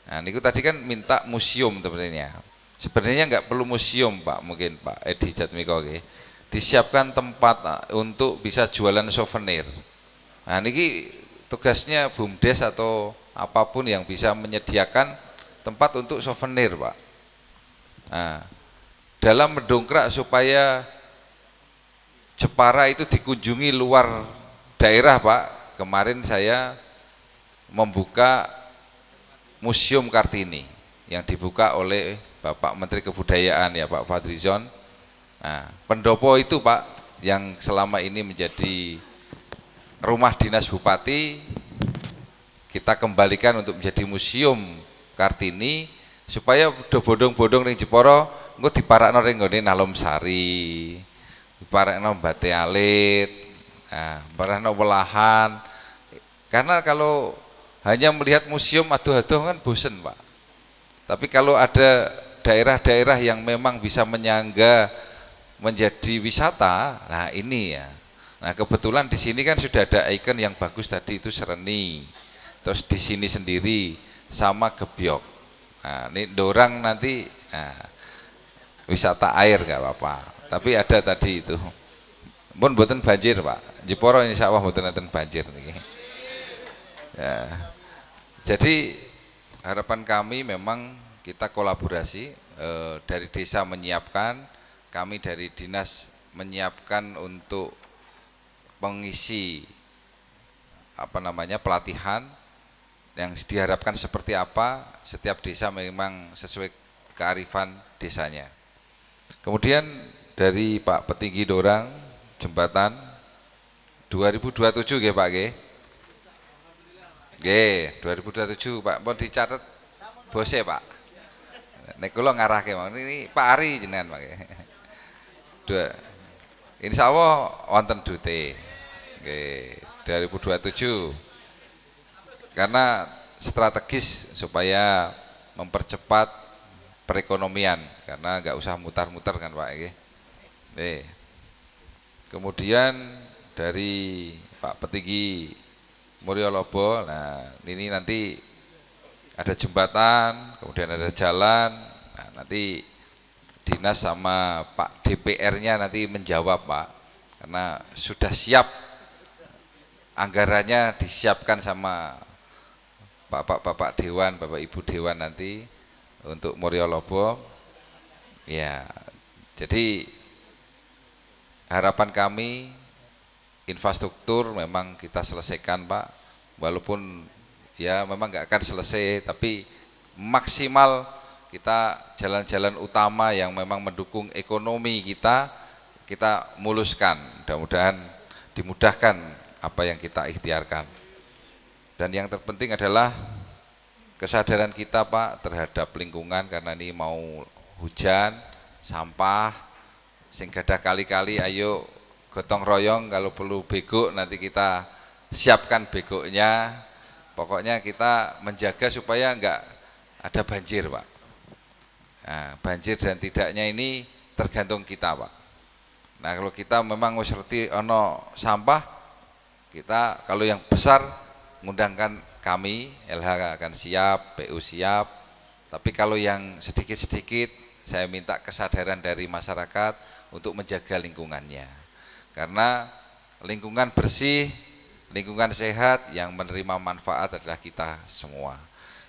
Nah niku tadi kan minta museum sebenarnya. Sebenarnya nggak perlu museum Pak, mungkin Pak Edi Jatmiko disiapkan tempat untuk bisa jualan souvenir. Nah niki tugasnya BUMDes atau apapun yang bisa menyediakan tempat untuk souvenir Pak. Nah, dalam mendongkrak supaya Jepara itu dikunjungi luar daerah Pak, kemarin saya membuka Museum Kartini yang dibuka oleh Bapak Menteri Kebudayaan ya Pak Fadlizon. Nah, pendopo itu Pak yang selama ini menjadi rumah dinas bupati kita kembalikan untuk menjadi Museum Kartini supaya bodong-bodong ning Jepara engko diparakno ning nggone Nalom Sari, diparakno Bate Alit, nah, diparakno Welahan. Karena kalau hanya melihat museum aduh-aduh kan bosen Pak. Tapi kalau ada daerah-daerah yang memang bisa menyangga menjadi wisata, nah ini ya. Nah kebetulan di sini kan sudah ada ikon yang bagus tadi itu Sereni, terus di sini sendiri sama gebyok. Nah ini dorang nanti wisata air nggak apa-apa. Tapi ada tadi itu, pun buatan banjir Pak. Jepara insya Allah buatan banjir nih. Ya. Jadi harapan kami memang kita kolaborasi dari desa menyiapkan, kami dari dinas menyiapkan untuk pengisi pelatihan yang diharapkan seperti apa, setiap desa memang sesuai kearifan desanya. Kemudian dari Pak Petinggi Dorang jembatan 2027 nggih Pak nggih. Nggih, 2027 Pak, mohon dicatat bose Pak. Nek kula ngarahke ini Pak Ari jenengan Pak nggih. Insya Allah wonten dute. Nggih, 2027. Karena strategis supaya mempercepat perekonomian, karena nggak usah mutar-mutar kan Pak nggih. Kemudian dari Pak Petinggi Muryolobo, nah ini nanti ada jembatan, kemudian ada jalan, nah nanti dinas sama Pak DPR-nya nanti menjawab Pak, karena sudah siap anggarannya disiapkan sama Bapak Dewan, Bapak Ibu Dewan nanti untuk Muryolobo. Ya, jadi harapan kami infrastruktur memang kita selesaikan Pak, walaupun ya memang nggak akan selesai, tapi maksimal kita jalan-jalan utama yang memang mendukung ekonomi kita muluskan, mudah-mudahan dimudahkan apa yang kita ikhtiarkan. Dan yang terpenting adalah kesadaran kita Pak terhadap lingkungan, karena ini mau hujan, sampah, sing gadah kali-kali ayo gotong royong, kalau perlu begok nanti kita siapkan begoknya. Pokoknya kita menjaga supaya enggak ada banjir Pak. Nah, banjir dan tidaknya ini tergantung kita Pak. Nah kalau kita memang wis ngerti ono sampah, Kita kalau yang besar mengundangkan kami, LH akan siap, PU siap. Tapi kalau yang sedikit-sedikit, saya minta kesadaran dari masyarakat untuk menjaga lingkungannya. Karena lingkungan bersih, lingkungan sehat, yang menerima manfaat adalah kita semua.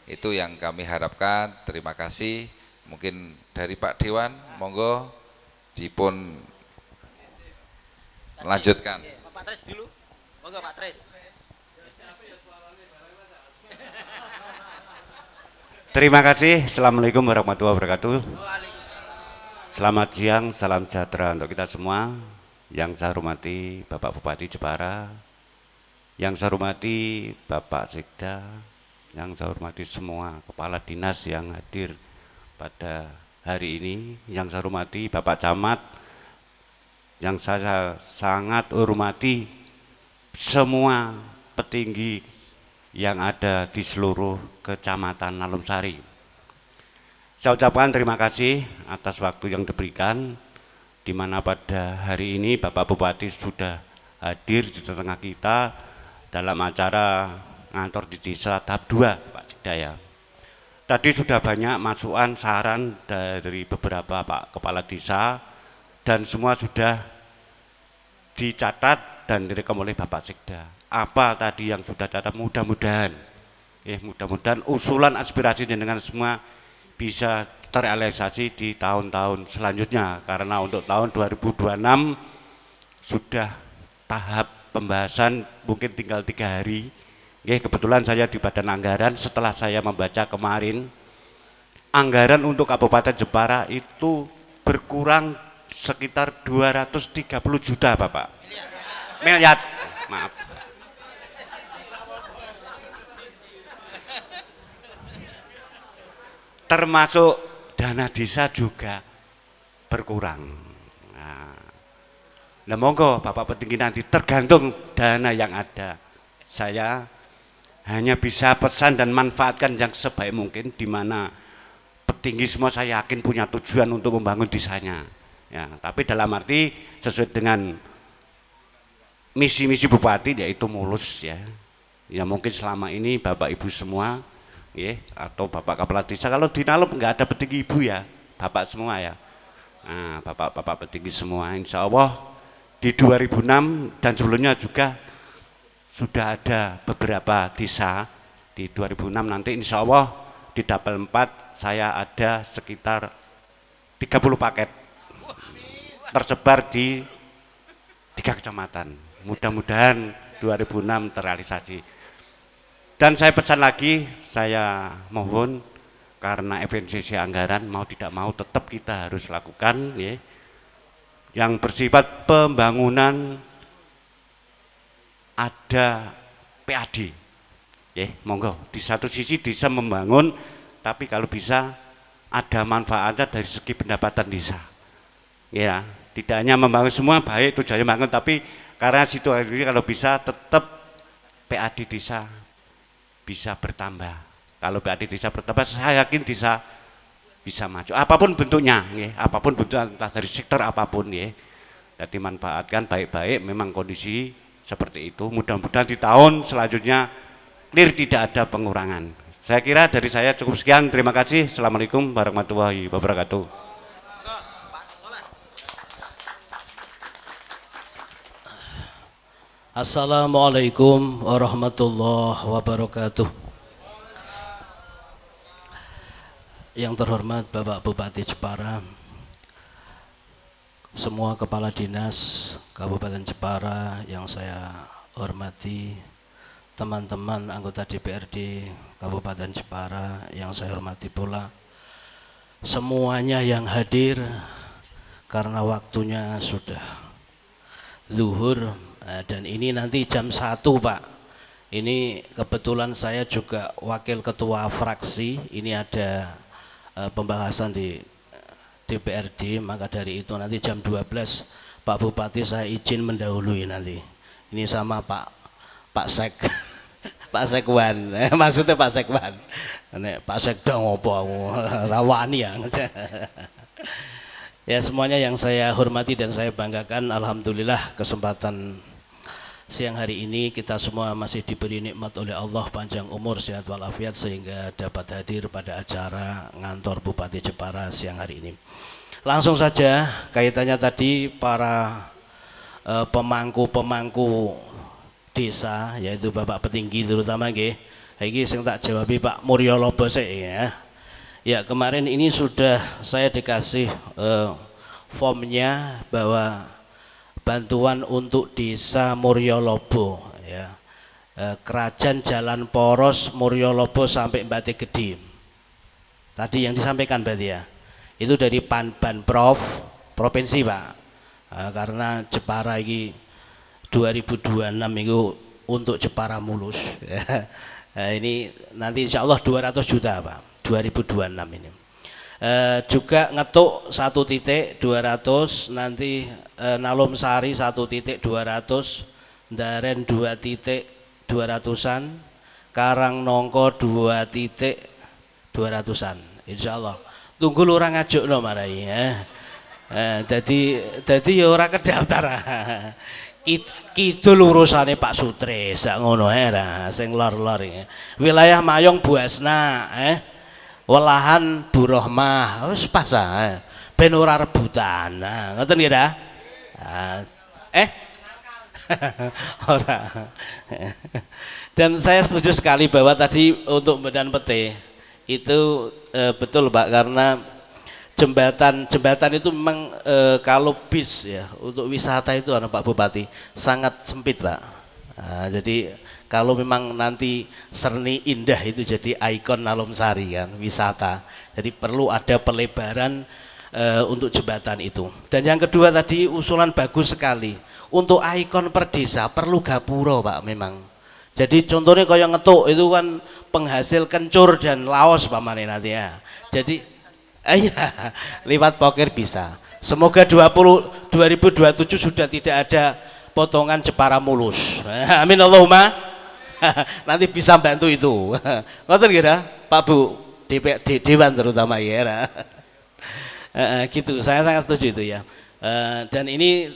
Itu yang kami harapkan. Terima kasih. Mungkin dari Pak Dewan, monggo dipun lanjutkan. Pak Tres dulu, monggo Pak Tres. Terima kasih. Assalamualaikum warahmatullahi wabarakatuh. Selamat siang, salam sejahtera untuk kita semua. Yang saya hormati Bapak Bupati Jepara, yang saya hormati Bapak Sekda, yang saya hormati semua kepala dinas yang hadir pada hari ini, yang saya hormati Bapak Camat, yang saya sangat hormati semua petinggi yang ada di seluruh Kecamatan Nalumsari. Saya ucapkan terima kasih atas waktu yang diberikan, di mana pada hari ini Bapak Bupati sudah hadir di tengah kita dalam acara ngantor di desa tahap 2, Pak Sekda. Tadi sudah banyak masukan, saran dari beberapa Pak Kepala Desa, dan semua sudah dicatat dan direkam oleh Bapak Sekda. Apa tadi yang sudah catat, mudah-mudahan usulan aspirasi dengan semua bisa terrealisasi di tahun-tahun selanjutnya, karena untuk tahun 2026 sudah tahap pembahasan mungkin tinggal 3 hari. Kebetulan saya di Badan Anggaran, setelah saya membaca kemarin, anggaran untuk Kabupaten Jepara itu berkurang sekitar 230 juta Bapak. Miliar, maaf. Termasuk dana desa juga berkurang. Nah, monggo Bapak petinggi nanti tergantung dana yang ada. Saya hanya bisa pesan dan manfaatkan yang sebaik mungkin, di mana petinggi semua saya yakin punya tujuan untuk membangun desanya. Ya, tapi dalam arti sesuai dengan misi-misi bupati, yaitu mulus ya. Ya mungkin selama ini Bapak Ibu semua atau Bapak Kepala Desa, kalau di Nalum nggak ada petinggi ibu ya, Bapak semua ya. Nah, Bapak petinggi semua, insya Allah di 2006 dan sebelumnya juga sudah ada beberapa desa. Di 2006 nanti insya Allah di Dapil 4 saya ada sekitar 30 paket tersebar di 3 kecamatan. Mudah-mudahan 2006 terrealisasi. Dan saya pesan lagi, saya mohon karena efisiensi anggaran mau tidak mau tetap kita harus lakukan ya, yang bersifat pembangunan ada PAD. Monggo di satu sisi desa membangun, tapi kalau bisa ada manfaatnya dari segi pendapatan desa. Ya, tidak hanya membangun semua baik tujuannya bangun, tapi karena situasi kalau bisa tetap PAD desa bisa bertambah. Kalau PAD desa bertambah, saya yakin desa bisa maju. Apapun bentuknya, apapun bentuknya, entah dari sektor apapun ya. Jadi manfaatkan baik-baik. Memang kondisi seperti itu. Mudah-mudahan di tahun selanjutnya clear tidak ada pengurangan. Saya kira dari saya cukup sekian. Terima kasih. Assalamualaikum warahmatullahi wabarakatuh. Assalamualaikum warahmatullahi wabarakatuh. Yang terhormat Bapak Bupati Jepara, semua kepala dinas Kabupaten Jepara yang saya hormati, teman-teman anggota DPRD Kabupaten Jepara yang saya hormati pula, semuanya yang hadir karena waktunya sudah zuhur. Dan ini nanti jam 1 Pak. Ini kebetulan saya juga wakil ketua fraksi. Ini ada pembahasan di DPRD, maka dari itu nanti jam 12 Pak Bupati saya izin mendahului nanti. Ini sama Pak Sekwan, maksudnya Pak Sekwan. Pak Sekda ngopo rawani ya. Ya, semuanya yang saya hormati dan saya banggakan, alhamdulillah kesempatan siang hari ini kita semua masih diberi nikmat oleh Allah panjang umur, sehat walafiat sehingga dapat hadir pada acara ngantor Bupati Jepara siang hari ini. Langsung saja kaitannya tadi para pemangku-pemangku desa, yaitu Bapak Petinggi terutama nggih. Iki sing tak jawabi Pak Muryo Lobo ya. Ya, kemarin ini sudah saya dikasih formnya bahwa bantuan untuk desa Muryolobo ya, Kerajaan Jalan Poros Muryolobo sampai Mbati Gede. Tadi yang disampaikan berarti ya, itu dari Banprov provinsi Pak, karena Jepara ini 2026 itu untuk Jepara mulus ya. Ini nanti insya Allah 200 juta Pak 2026 ini. Juga ngetuk 1 titik 200, nanti Nalum Sari 1 titik 200, Ndaren 2 titik 200-an, Karang Nongko 2 titik 200-an, insya Allah. Tunggu lurah ngajuk no marai ya. Jadi ya ora kedaftar. Kidul urusane Pak Sutre sak ngono ya, sing lor-lor ya. Wilayah Mayong Buasna Welahan Bu Rohmah, wis pas ben ora rebutan. Nah, ngoten nggih ta? Ora. Dan saya setuju sekali bahwa tadi untuk Medan Pete itu betul Pak, karena jembatan itu memang kalau bis ya untuk wisata itu Pak Bupati sangat sempit Pak. Nah, jadi kalau memang nanti Serni Indah itu jadi ikon Nalum Sari kan, wisata. Jadi perlu ada pelebaran untuk jembatan itu. Dan yang kedua tadi usulan bagus sekali. Untuk ikon per desa perlu gapura Pak memang. Jadi contohnya kayak ngetuk itu kan penghasil kencur dan laos Pak Mane nanti ya. Jadi iya, lewat poker bisa. Semoga 2027 sudah tidak ada potongan Jepara mulus. Amin Allahumma. Nanti bisa bantu itu. Ngoten kira Pak Bu Dewan terutama ya. Gitu, saya sangat setuju itu ya. Dan ini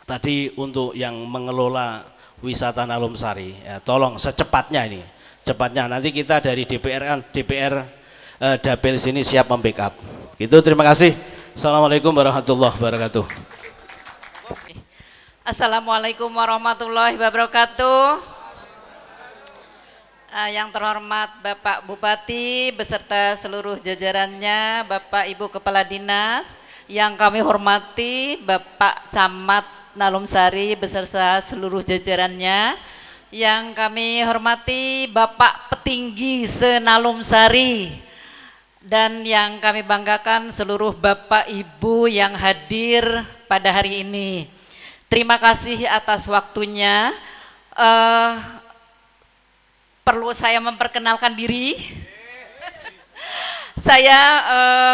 tadi untuk yang mengelola wisata Nalum Sari ya, tolong secepatnya ini. Cepatnya nanti kita dari DPR Dapil sini siap membackup. Gitu, terima kasih. Assalamualaikum warahmatullahi wabarakatuh. Assalamualaikum warahmatullahi wabarakatuh. Yang terhormat Bapak Bupati beserta seluruh jajarannya, Bapak Ibu Kepala Dinas, yang kami hormati Bapak Camat Nalum Sari beserta seluruh jajarannya, yang kami hormati Bapak Petinggi se-Nalum Sari, dan yang kami banggakan seluruh Bapak Ibu yang hadir pada hari ini. Terima kasih atas waktunya. Perlu saya memperkenalkan diri? Saya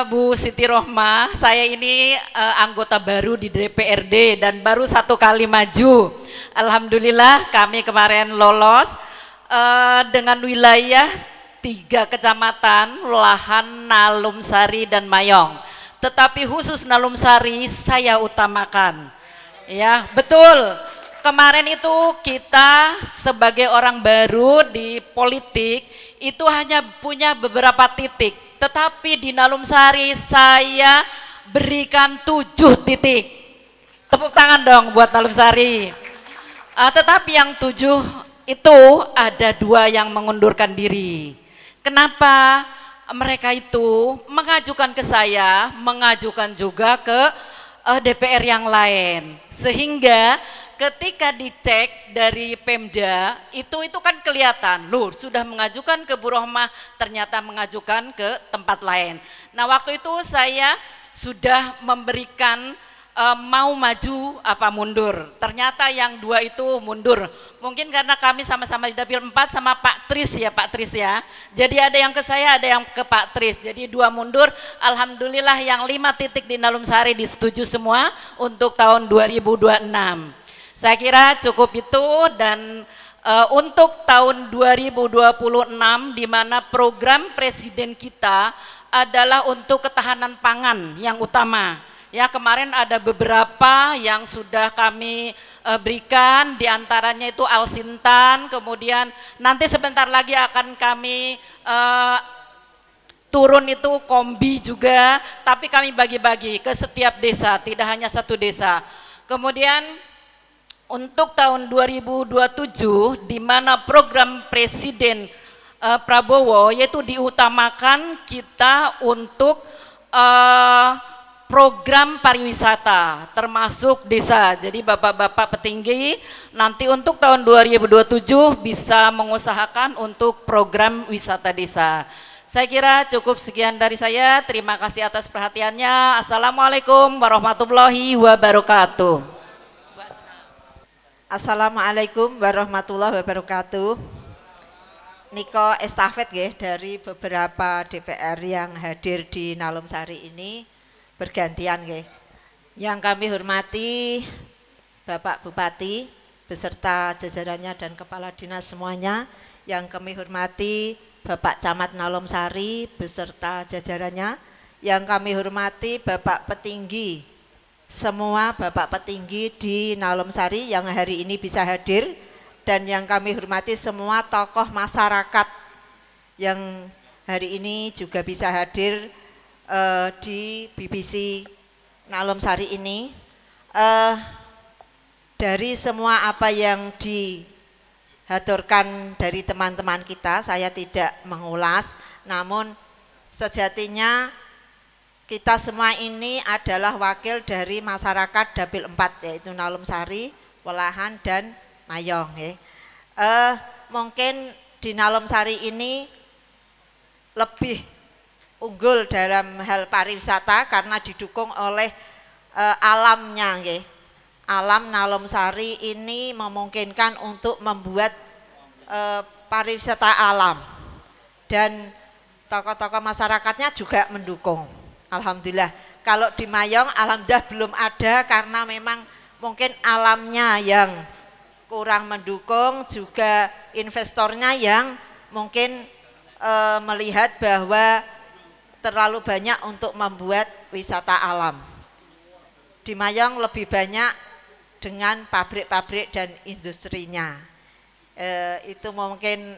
Bu Siti Rohmah, saya ini anggota baru di DPRD dan baru 1 kali maju. Alhamdulillah kami kemarin lolos dengan wilayah 3 kecamatan, Welahan, Nalum Sari, dan Mayong. Tetapi khusus Nalum Sari saya utamakan. Ya, betul. Kemarin itu kita sebagai orang baru di politik itu hanya punya beberapa titik, tetapi di Nalum Sari saya berikan 7 titik. Tepuk tangan dong buat Nalum Sari. Tetapi yang 7 itu ada 2 yang mengundurkan diri. Kenapa? Mereka itu mengajukan ke saya, mengajukan juga ke DPR yang lain, sehingga ketika dicek dari Pemda itu kan kelihatan, loh sudah mengajukan ke Bu Rohmah, ternyata mengajukan ke tempat lain. Nah waktu itu saya sudah memberikan mau maju apa mundur, ternyata yang 2 itu mundur. Mungkin karena kami sama-sama di Dapil 4 sama Pak Tris ya, Pak Tris ya. Jadi ada yang ke saya, ada yang ke Pak Tris. Jadi 2 mundur. Alhamdulillah yang 5 titik di Nalum Sari disetujui semua untuk tahun 2026. Saya kira cukup itu. Dan untuk tahun 2026 di mana program presiden kita adalah untuk ketahanan pangan yang utama. Ya, kemarin ada beberapa yang sudah kami berikan, diantaranya itu Alsintan, kemudian nanti sebentar lagi akan kami turun itu kombi juga, tapi kami bagi-bagi ke setiap desa, tidak hanya satu desa. Kemudian untuk tahun 2027 di mana program Presiden Prabowo yaitu diutamakan kita untuk program pariwisata termasuk desa. Jadi Bapak-bapak petinggi nanti untuk tahun 2027 bisa mengusahakan untuk program wisata desa. Saya kira cukup sekian dari saya. Terima kasih atas perhatiannya. Assalamualaikum warahmatullahi wabarakatuh. Assalamualaikum warahmatullahi wabarakatuh. Niko estafet nggih dari beberapa DPR yang hadir di Nalom Sari ini bergantian nggih. Yang kami hormati Bapak Bupati beserta jajarannya dan kepala dinas semuanya. Yang kami hormati Bapak Camat Nalom Sari beserta jajarannya. Yang kami hormati Bapak Petinggi, semua Bapak Petinggi di Nalom Sari yang hari ini bisa hadir. Dan yang kami hormati semua tokoh masyarakat yang hari ini juga bisa hadir di BBC Nalom Sari ini. Dari semua apa yang dihaturkan dari teman-teman kita, saya tidak mengulas, namun sejatinya kita semua ini adalah wakil dari masyarakat Dapil 4 yaitu Nalom Sari, Welahan dan Mayong. Mungkin di Nalom Sari ini lebih unggul dalam hal pariwisata karena didukung oleh alamnya. Alam Nalom Sari ini memungkinkan untuk membuat pariwisata alam dan tokoh-tokoh masyarakatnya juga mendukung. Alhamdulillah. Kalau di Mayong alhamdulillah belum ada karena memang mungkin alamnya yang kurang mendukung, juga investornya yang mungkin melihat bahwa terlalu banyak untuk membuat wisata alam. Di Mayong lebih banyak dengan pabrik-pabrik dan industrinya. Itu mungkin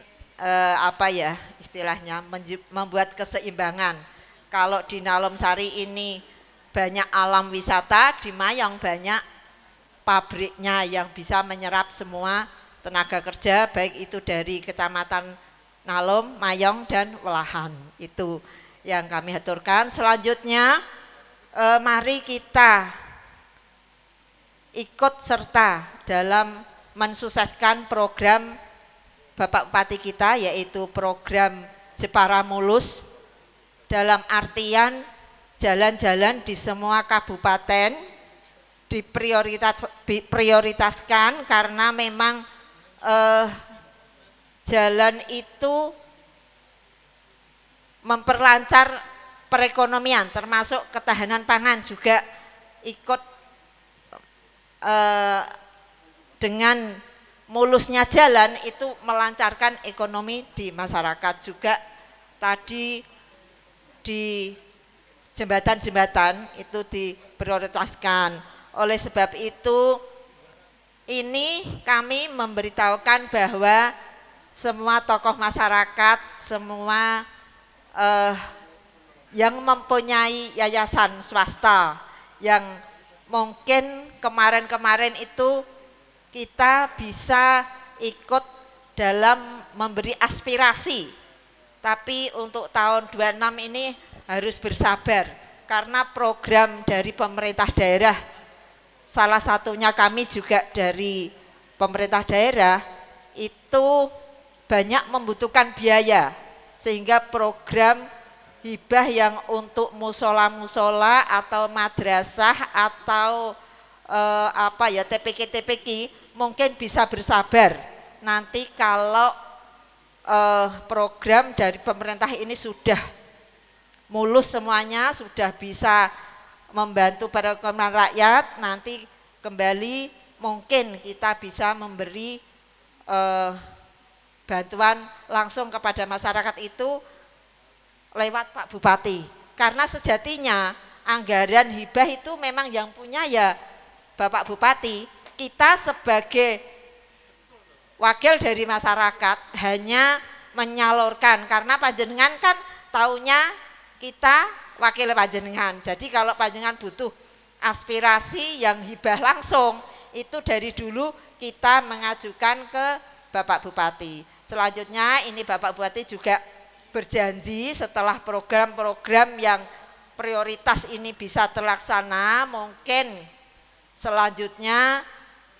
apa ya istilahnya membuat keseimbangan. Kalau di Nalom Sari ini banyak alam wisata, di Mayong banyak pabriknya yang bisa menyerap semua tenaga kerja baik itu dari Kecamatan Nalom, Mayong dan Welahan. Itu yang kami aturkan. Selanjutnya mari kita ikut serta dalam mensukseskan program Bapak Bupati kita yaitu program Jepara Mulus, dalam artian jalan-jalan di semua kabupaten diprioritaskan karena memang jalan itu memperlancar perekonomian termasuk ketahanan pangan juga ikut dengan mulusnya jalan itu melancarkan ekonomi di masyarakat juga. Tadi di jembatan-jembatan itu diprioritaskan. Oleh sebab itu ini kami memberitahukan bahwa semua tokoh masyarakat, semua yang mempunyai yayasan swasta yang mungkin kemarin-kemarin itu kita bisa ikut dalam memberi aspirasi. Tapi untuk tahun 26 ini harus bersabar karena program dari pemerintah daerah, salah satunya kami juga dari pemerintah daerah itu banyak membutuhkan biaya sehingga program hibah yang untuk musola-musola atau madrasah atau TPK mungkin bisa bersabar nanti kalau program dari pemerintah ini sudah mulus semuanya, sudah bisa membantu perekonomian rakyat, nanti kembali mungkin kita bisa memberi bantuan langsung kepada masyarakat itu lewat Pak Bupati. Karena sejatinya anggaran hibah itu memang yang punya ya Bapak Bupati. Kita sebagai wakil dari masyarakat hanya menyalurkan, karena panjenengan kan taunya kita wakil panjenengan. Jadi kalau panjenengan butuh aspirasi yang hibah langsung, itu dari dulu kita mengajukan ke Bapak Bupati. Selanjutnya ini Bapak Bupati juga berjanji setelah program-program yang prioritas ini bisa terlaksana, mungkin selanjutnya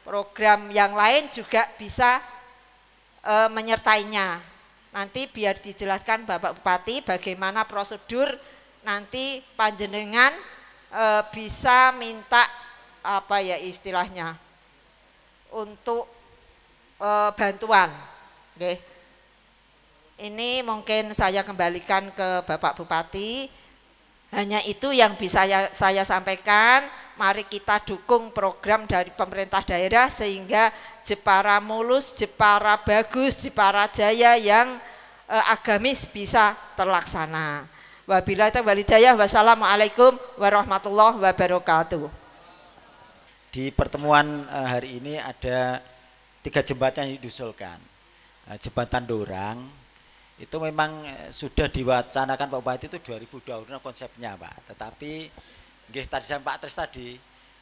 program yang lain juga bisa menyertainya. Nanti biar dijelaskan Bapak Bupati bagaimana prosedur nanti panjenengan bisa minta apa ya istilahnya untuk bantuan. Oke. Ini mungkin saya kembalikan ke Bapak Bupati. Hanya itu yang bisa saya sampaikan. Mari kita dukung program dari pemerintah daerah sehingga Jepara mulus, Jepara bagus, Jepara jaya yang agamis bisa terlaksana. Wabillahi taufiq wal hidayah. Wassalamualaikum warahmatullahi wabarakatuh. Di pertemuan hari ini ada 3 jembatan yang diusulkan. Jembatan Dorang itu memang sudah diwacanakan Pak Bupati itu 2020 konsepnya Pak. Tetapi tadi saya Pak Tris tadi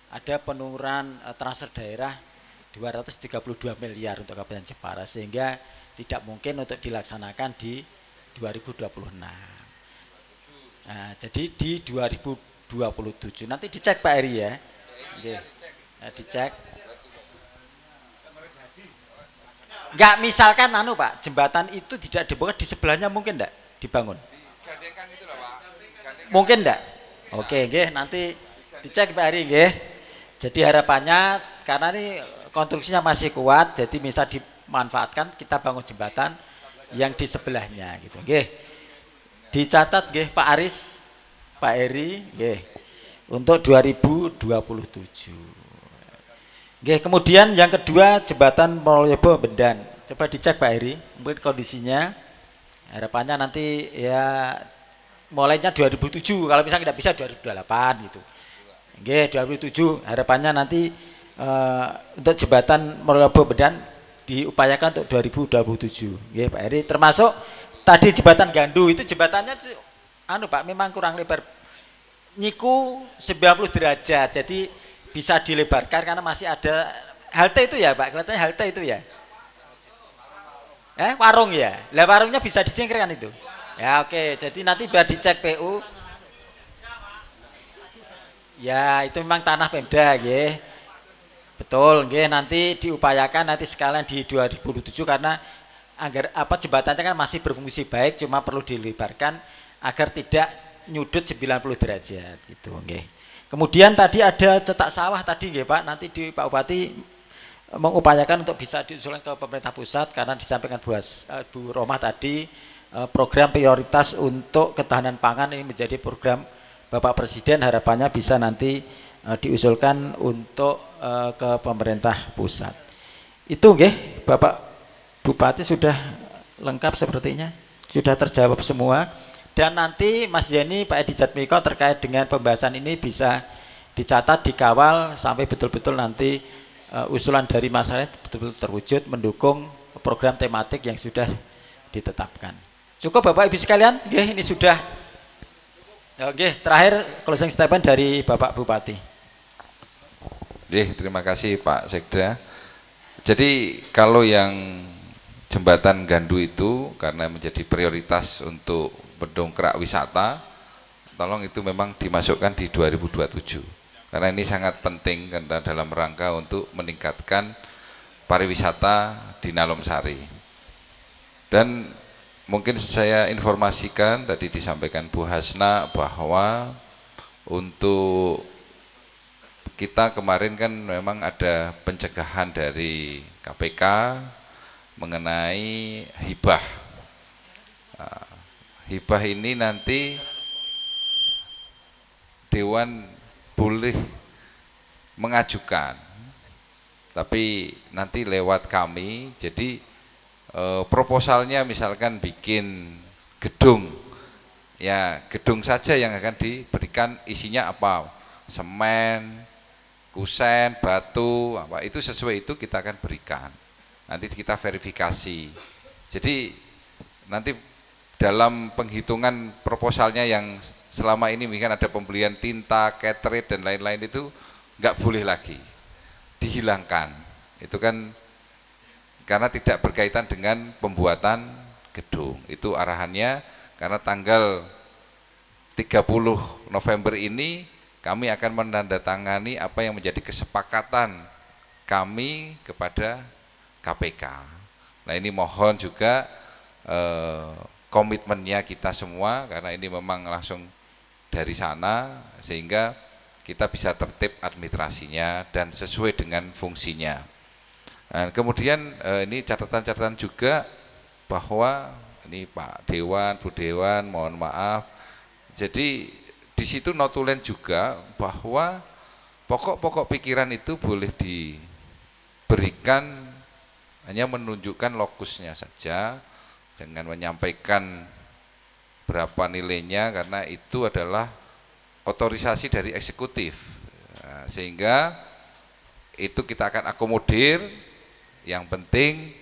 ada penurunan transfer daerah 232 miliar untuk Kabupaten Jepara sehingga tidak mungkin untuk dilaksanakan di 2026. Nah, jadi di 2027 nanti dicek Pak Eri ya. Dicek. Enggak misalkan Pak, jembatan itu tidak dibangun di sebelahnya mungkin enggak dibangun? Mungkin enggak? Oke, nanti dicek Pak Eri nggih. Jadi harapannya karena ini konstruksinya masih kuat jadi bisa dimanfaatkan kita bangun jembatan yang di sebelahnya gitu nggih. Dicatat nggih Pak Aris, Pak Eri nggih untuk 2027. Oke, kemudian yang kedua jembatan Moloyobo Bendan. Coba dicek Pak Eri, mungkin kondisinya. Harapannya nanti ya mulainya 2007, kalau misalnya tidak bisa 2028 gitu. Oke, 2007 harapannya nanti untuk jembatan Moloyobo Bendan diupayakan untuk 2027. Oke, Pak Eri, termasuk tadi jembatan Gandu itu jembatannya Pak memang kurang lebar. Nyiku 90 derajat. Jadi bisa dilebarkan karena masih ada halte itu ya Pak, kelihatannya halte itu ya. Warung ya. Lah warungnya bisa disingkirkan itu. Ya oke, jadi nanti biar dicek PU. Ya, itu memang tanah Pemda nggih. Betul nggih, nanti diupayakan nanti sekalian di 2027 karena agar jembatannya kan masih berfungsi baik cuma perlu dilebarkan agar tidak nyudut 90 derajat gitu nggih. Kemudian tadi ada cetak sawah tadi nggih Pak, nanti di Pak Bupati mengupayakan untuk bisa diusulkan ke pemerintah pusat karena disampaikan Bu Romah tadi program prioritas untuk ketahanan pangan ini menjadi program Bapak Presiden, harapannya bisa nanti diusulkan untuk ke pemerintah pusat. Itu nggih Bapak Bupati sudah lengkap sepertinya, sudah terjawab semua. Dan nanti Mas Yeni, Pak Edi Jatmiko terkait dengan pembahasan ini bisa dicatat, dikawal sampai betul-betul nanti usulan dari masyarakat betul-betul terwujud mendukung program tematik yang sudah ditetapkan. Cukup Bapak Ibu sekalian, nggih ini sudah. Oke, terakhir closing statement dari Bapak Bupati. Terima kasih Pak Sekda. Jadi kalau yang jembatan Gandu itu karena menjadi prioritas untuk mendongkrak wisata, tolong itu memang dimasukkan di 2027 karena ini sangat penting karena dalam rangka untuk meningkatkan pariwisata di Nalom Sari. Dan mungkin saya informasikan tadi disampaikan Bu Hasna bahwa untuk kita kemarin kan memang ada pencegahan dari KPK mengenai hibah. Hibah ini nanti Dewan boleh mengajukan, tapi nanti lewat kami. Jadi proposalnya misalkan bikin gedung Ya gedung saja yang akan diberikan isinya apa, semen, kusen, batu, apa itu sesuai itu kita akan berikan. Nanti kita verifikasi. Jadi nanti dalam penghitungan proposalnya yang selama ini mungkin ada pembelian tinta, catering dan lain-lain itu nggak boleh lagi, dihilangkan. Itu kan karena tidak berkaitan dengan pembuatan gedung. Itu arahannya karena tanggal 30 November ini kami akan menandatangani apa yang menjadi kesepakatan kami kepada KPK. Nah ini mohon juga komitmennya kita semua karena ini memang langsung dari sana sehingga kita bisa tertib administrasinya dan sesuai dengan fungsinya. Nah, kemudian ini catatan-catatan juga bahwa ini Pak Dewan, Bu Dewan, mohon maaf. Jadi di situ notulen juga bahwa pokok-pokok pikiran itu boleh diberikan hanya menunjukkan lokusnya saja, jangan menyampaikan berapa nilainya karena itu adalah otorisasi dari eksekutif. Nah, sehingga itu kita akan akomodir. Yang penting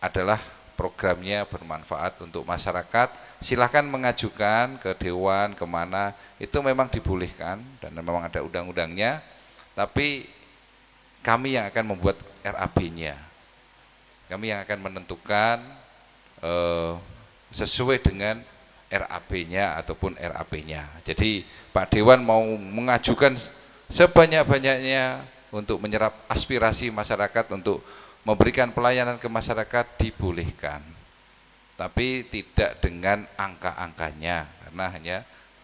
adalah programnya bermanfaat untuk masyarakat. Silahkan mengajukan ke Dewan, kemana, itu memang dibolehkan dan memang ada undang-undangnya. Tapi kami yang akan membuat RAB-nya. Kami yang akan menentukan sesuai dengan RAB-nya ataupun RAP-nya. Jadi Pak Dewan mau mengajukan sebanyak-banyaknya untuk menyerap aspirasi masyarakat untuk memberikan pelayanan ke masyarakat dibolehkan, tapi tidak dengan angka-angkanya karena hanya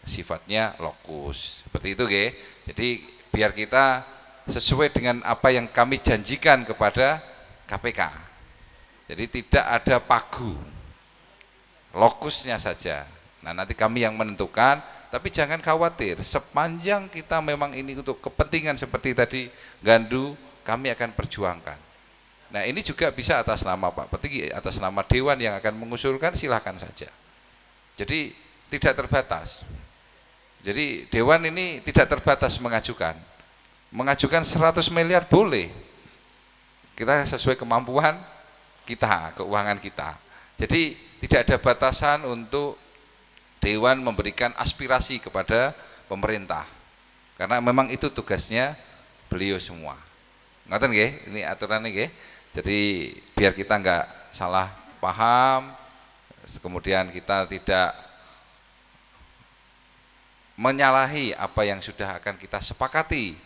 sifatnya lokus seperti itu, ge. Jadi biar kita sesuai dengan apa yang kami janjikan kepada KPK. Jadi tidak ada pagu, lokusnya saja. Nah nanti kami yang menentukan, tapi jangan khawatir sepanjang kita memang ini untuk kepentingan seperti tadi Gandu, kami akan perjuangkan. Nah ini juga bisa atas nama Pak Petinggi, atas nama Dewan yang akan mengusulkan, silahkan saja. Jadi tidak terbatas. Jadi Dewan ini tidak terbatas mengajukan 100 miliar boleh. Kita sesuai kemampuan kita, keuangan kita. Jadi tidak ada batasan untuk Dewan memberikan aspirasi kepada pemerintah. Karena memang itu tugasnya beliau semua. Ngoten nggih, ini aturannya nggih. Jadi biar kita nggak salah paham, kemudian kita tidak menyalahi apa yang sudah akan kita sepakati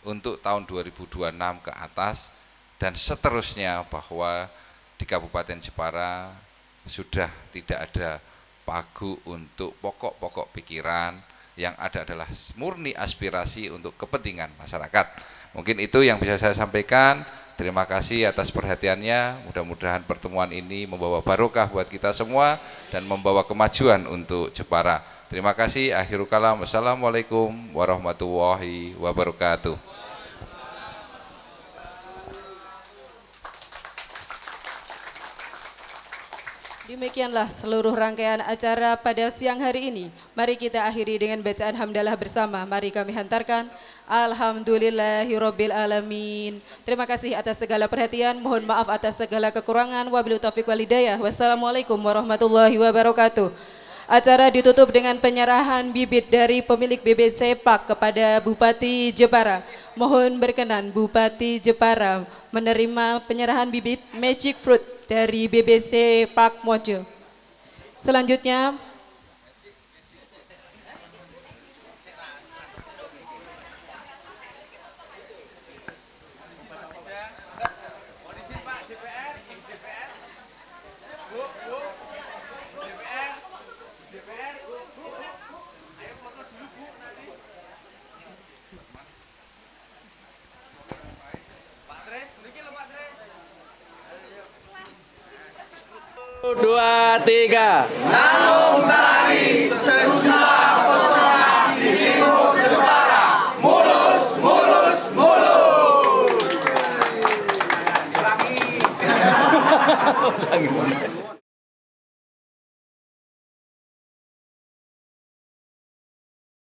untuk tahun 2026 ke atas dan seterusnya, bahwa di Kabupaten Jepara sudah tidak ada pagu untuk pokok-pokok pikiran, yang ada adalah murni aspirasi untuk kepentingan masyarakat. Mungkin itu yang bisa saya sampaikan. Terima kasih atas perhatiannya. Mudah-mudahan pertemuan ini membawa barokah buat kita semua dan membawa kemajuan untuk Jepara. Terima kasih. Akhirul kalam. Wassalamualaikum warahmatullahi wabarakatuh. Demikianlah seluruh rangkaian acara pada siang hari ini. Mari kita akhiri dengan bacaan hamdalah bersama. Mari kami hantarkan. Alhamdulillahirabbil alamin. Terima kasih atas segala perhatian. Mohon maaf atas segala kekurangan. Wabillahi taufiq wal hidayah. Wassalamualaikum warahmatullahi wabarakatuh. Acara ditutup dengan penyerahan bibit dari pemilik bibit sepak kepada Bupati Jepara. Mohon berkenan Bupati Jepara menerima penyerahan bibit Magic Fruit dari BBC Pak Mojo. Selanjutnya dua, tiga. Nalung Sari, sejuta pesona di timur Jepara. Mulus, mulus, mulus.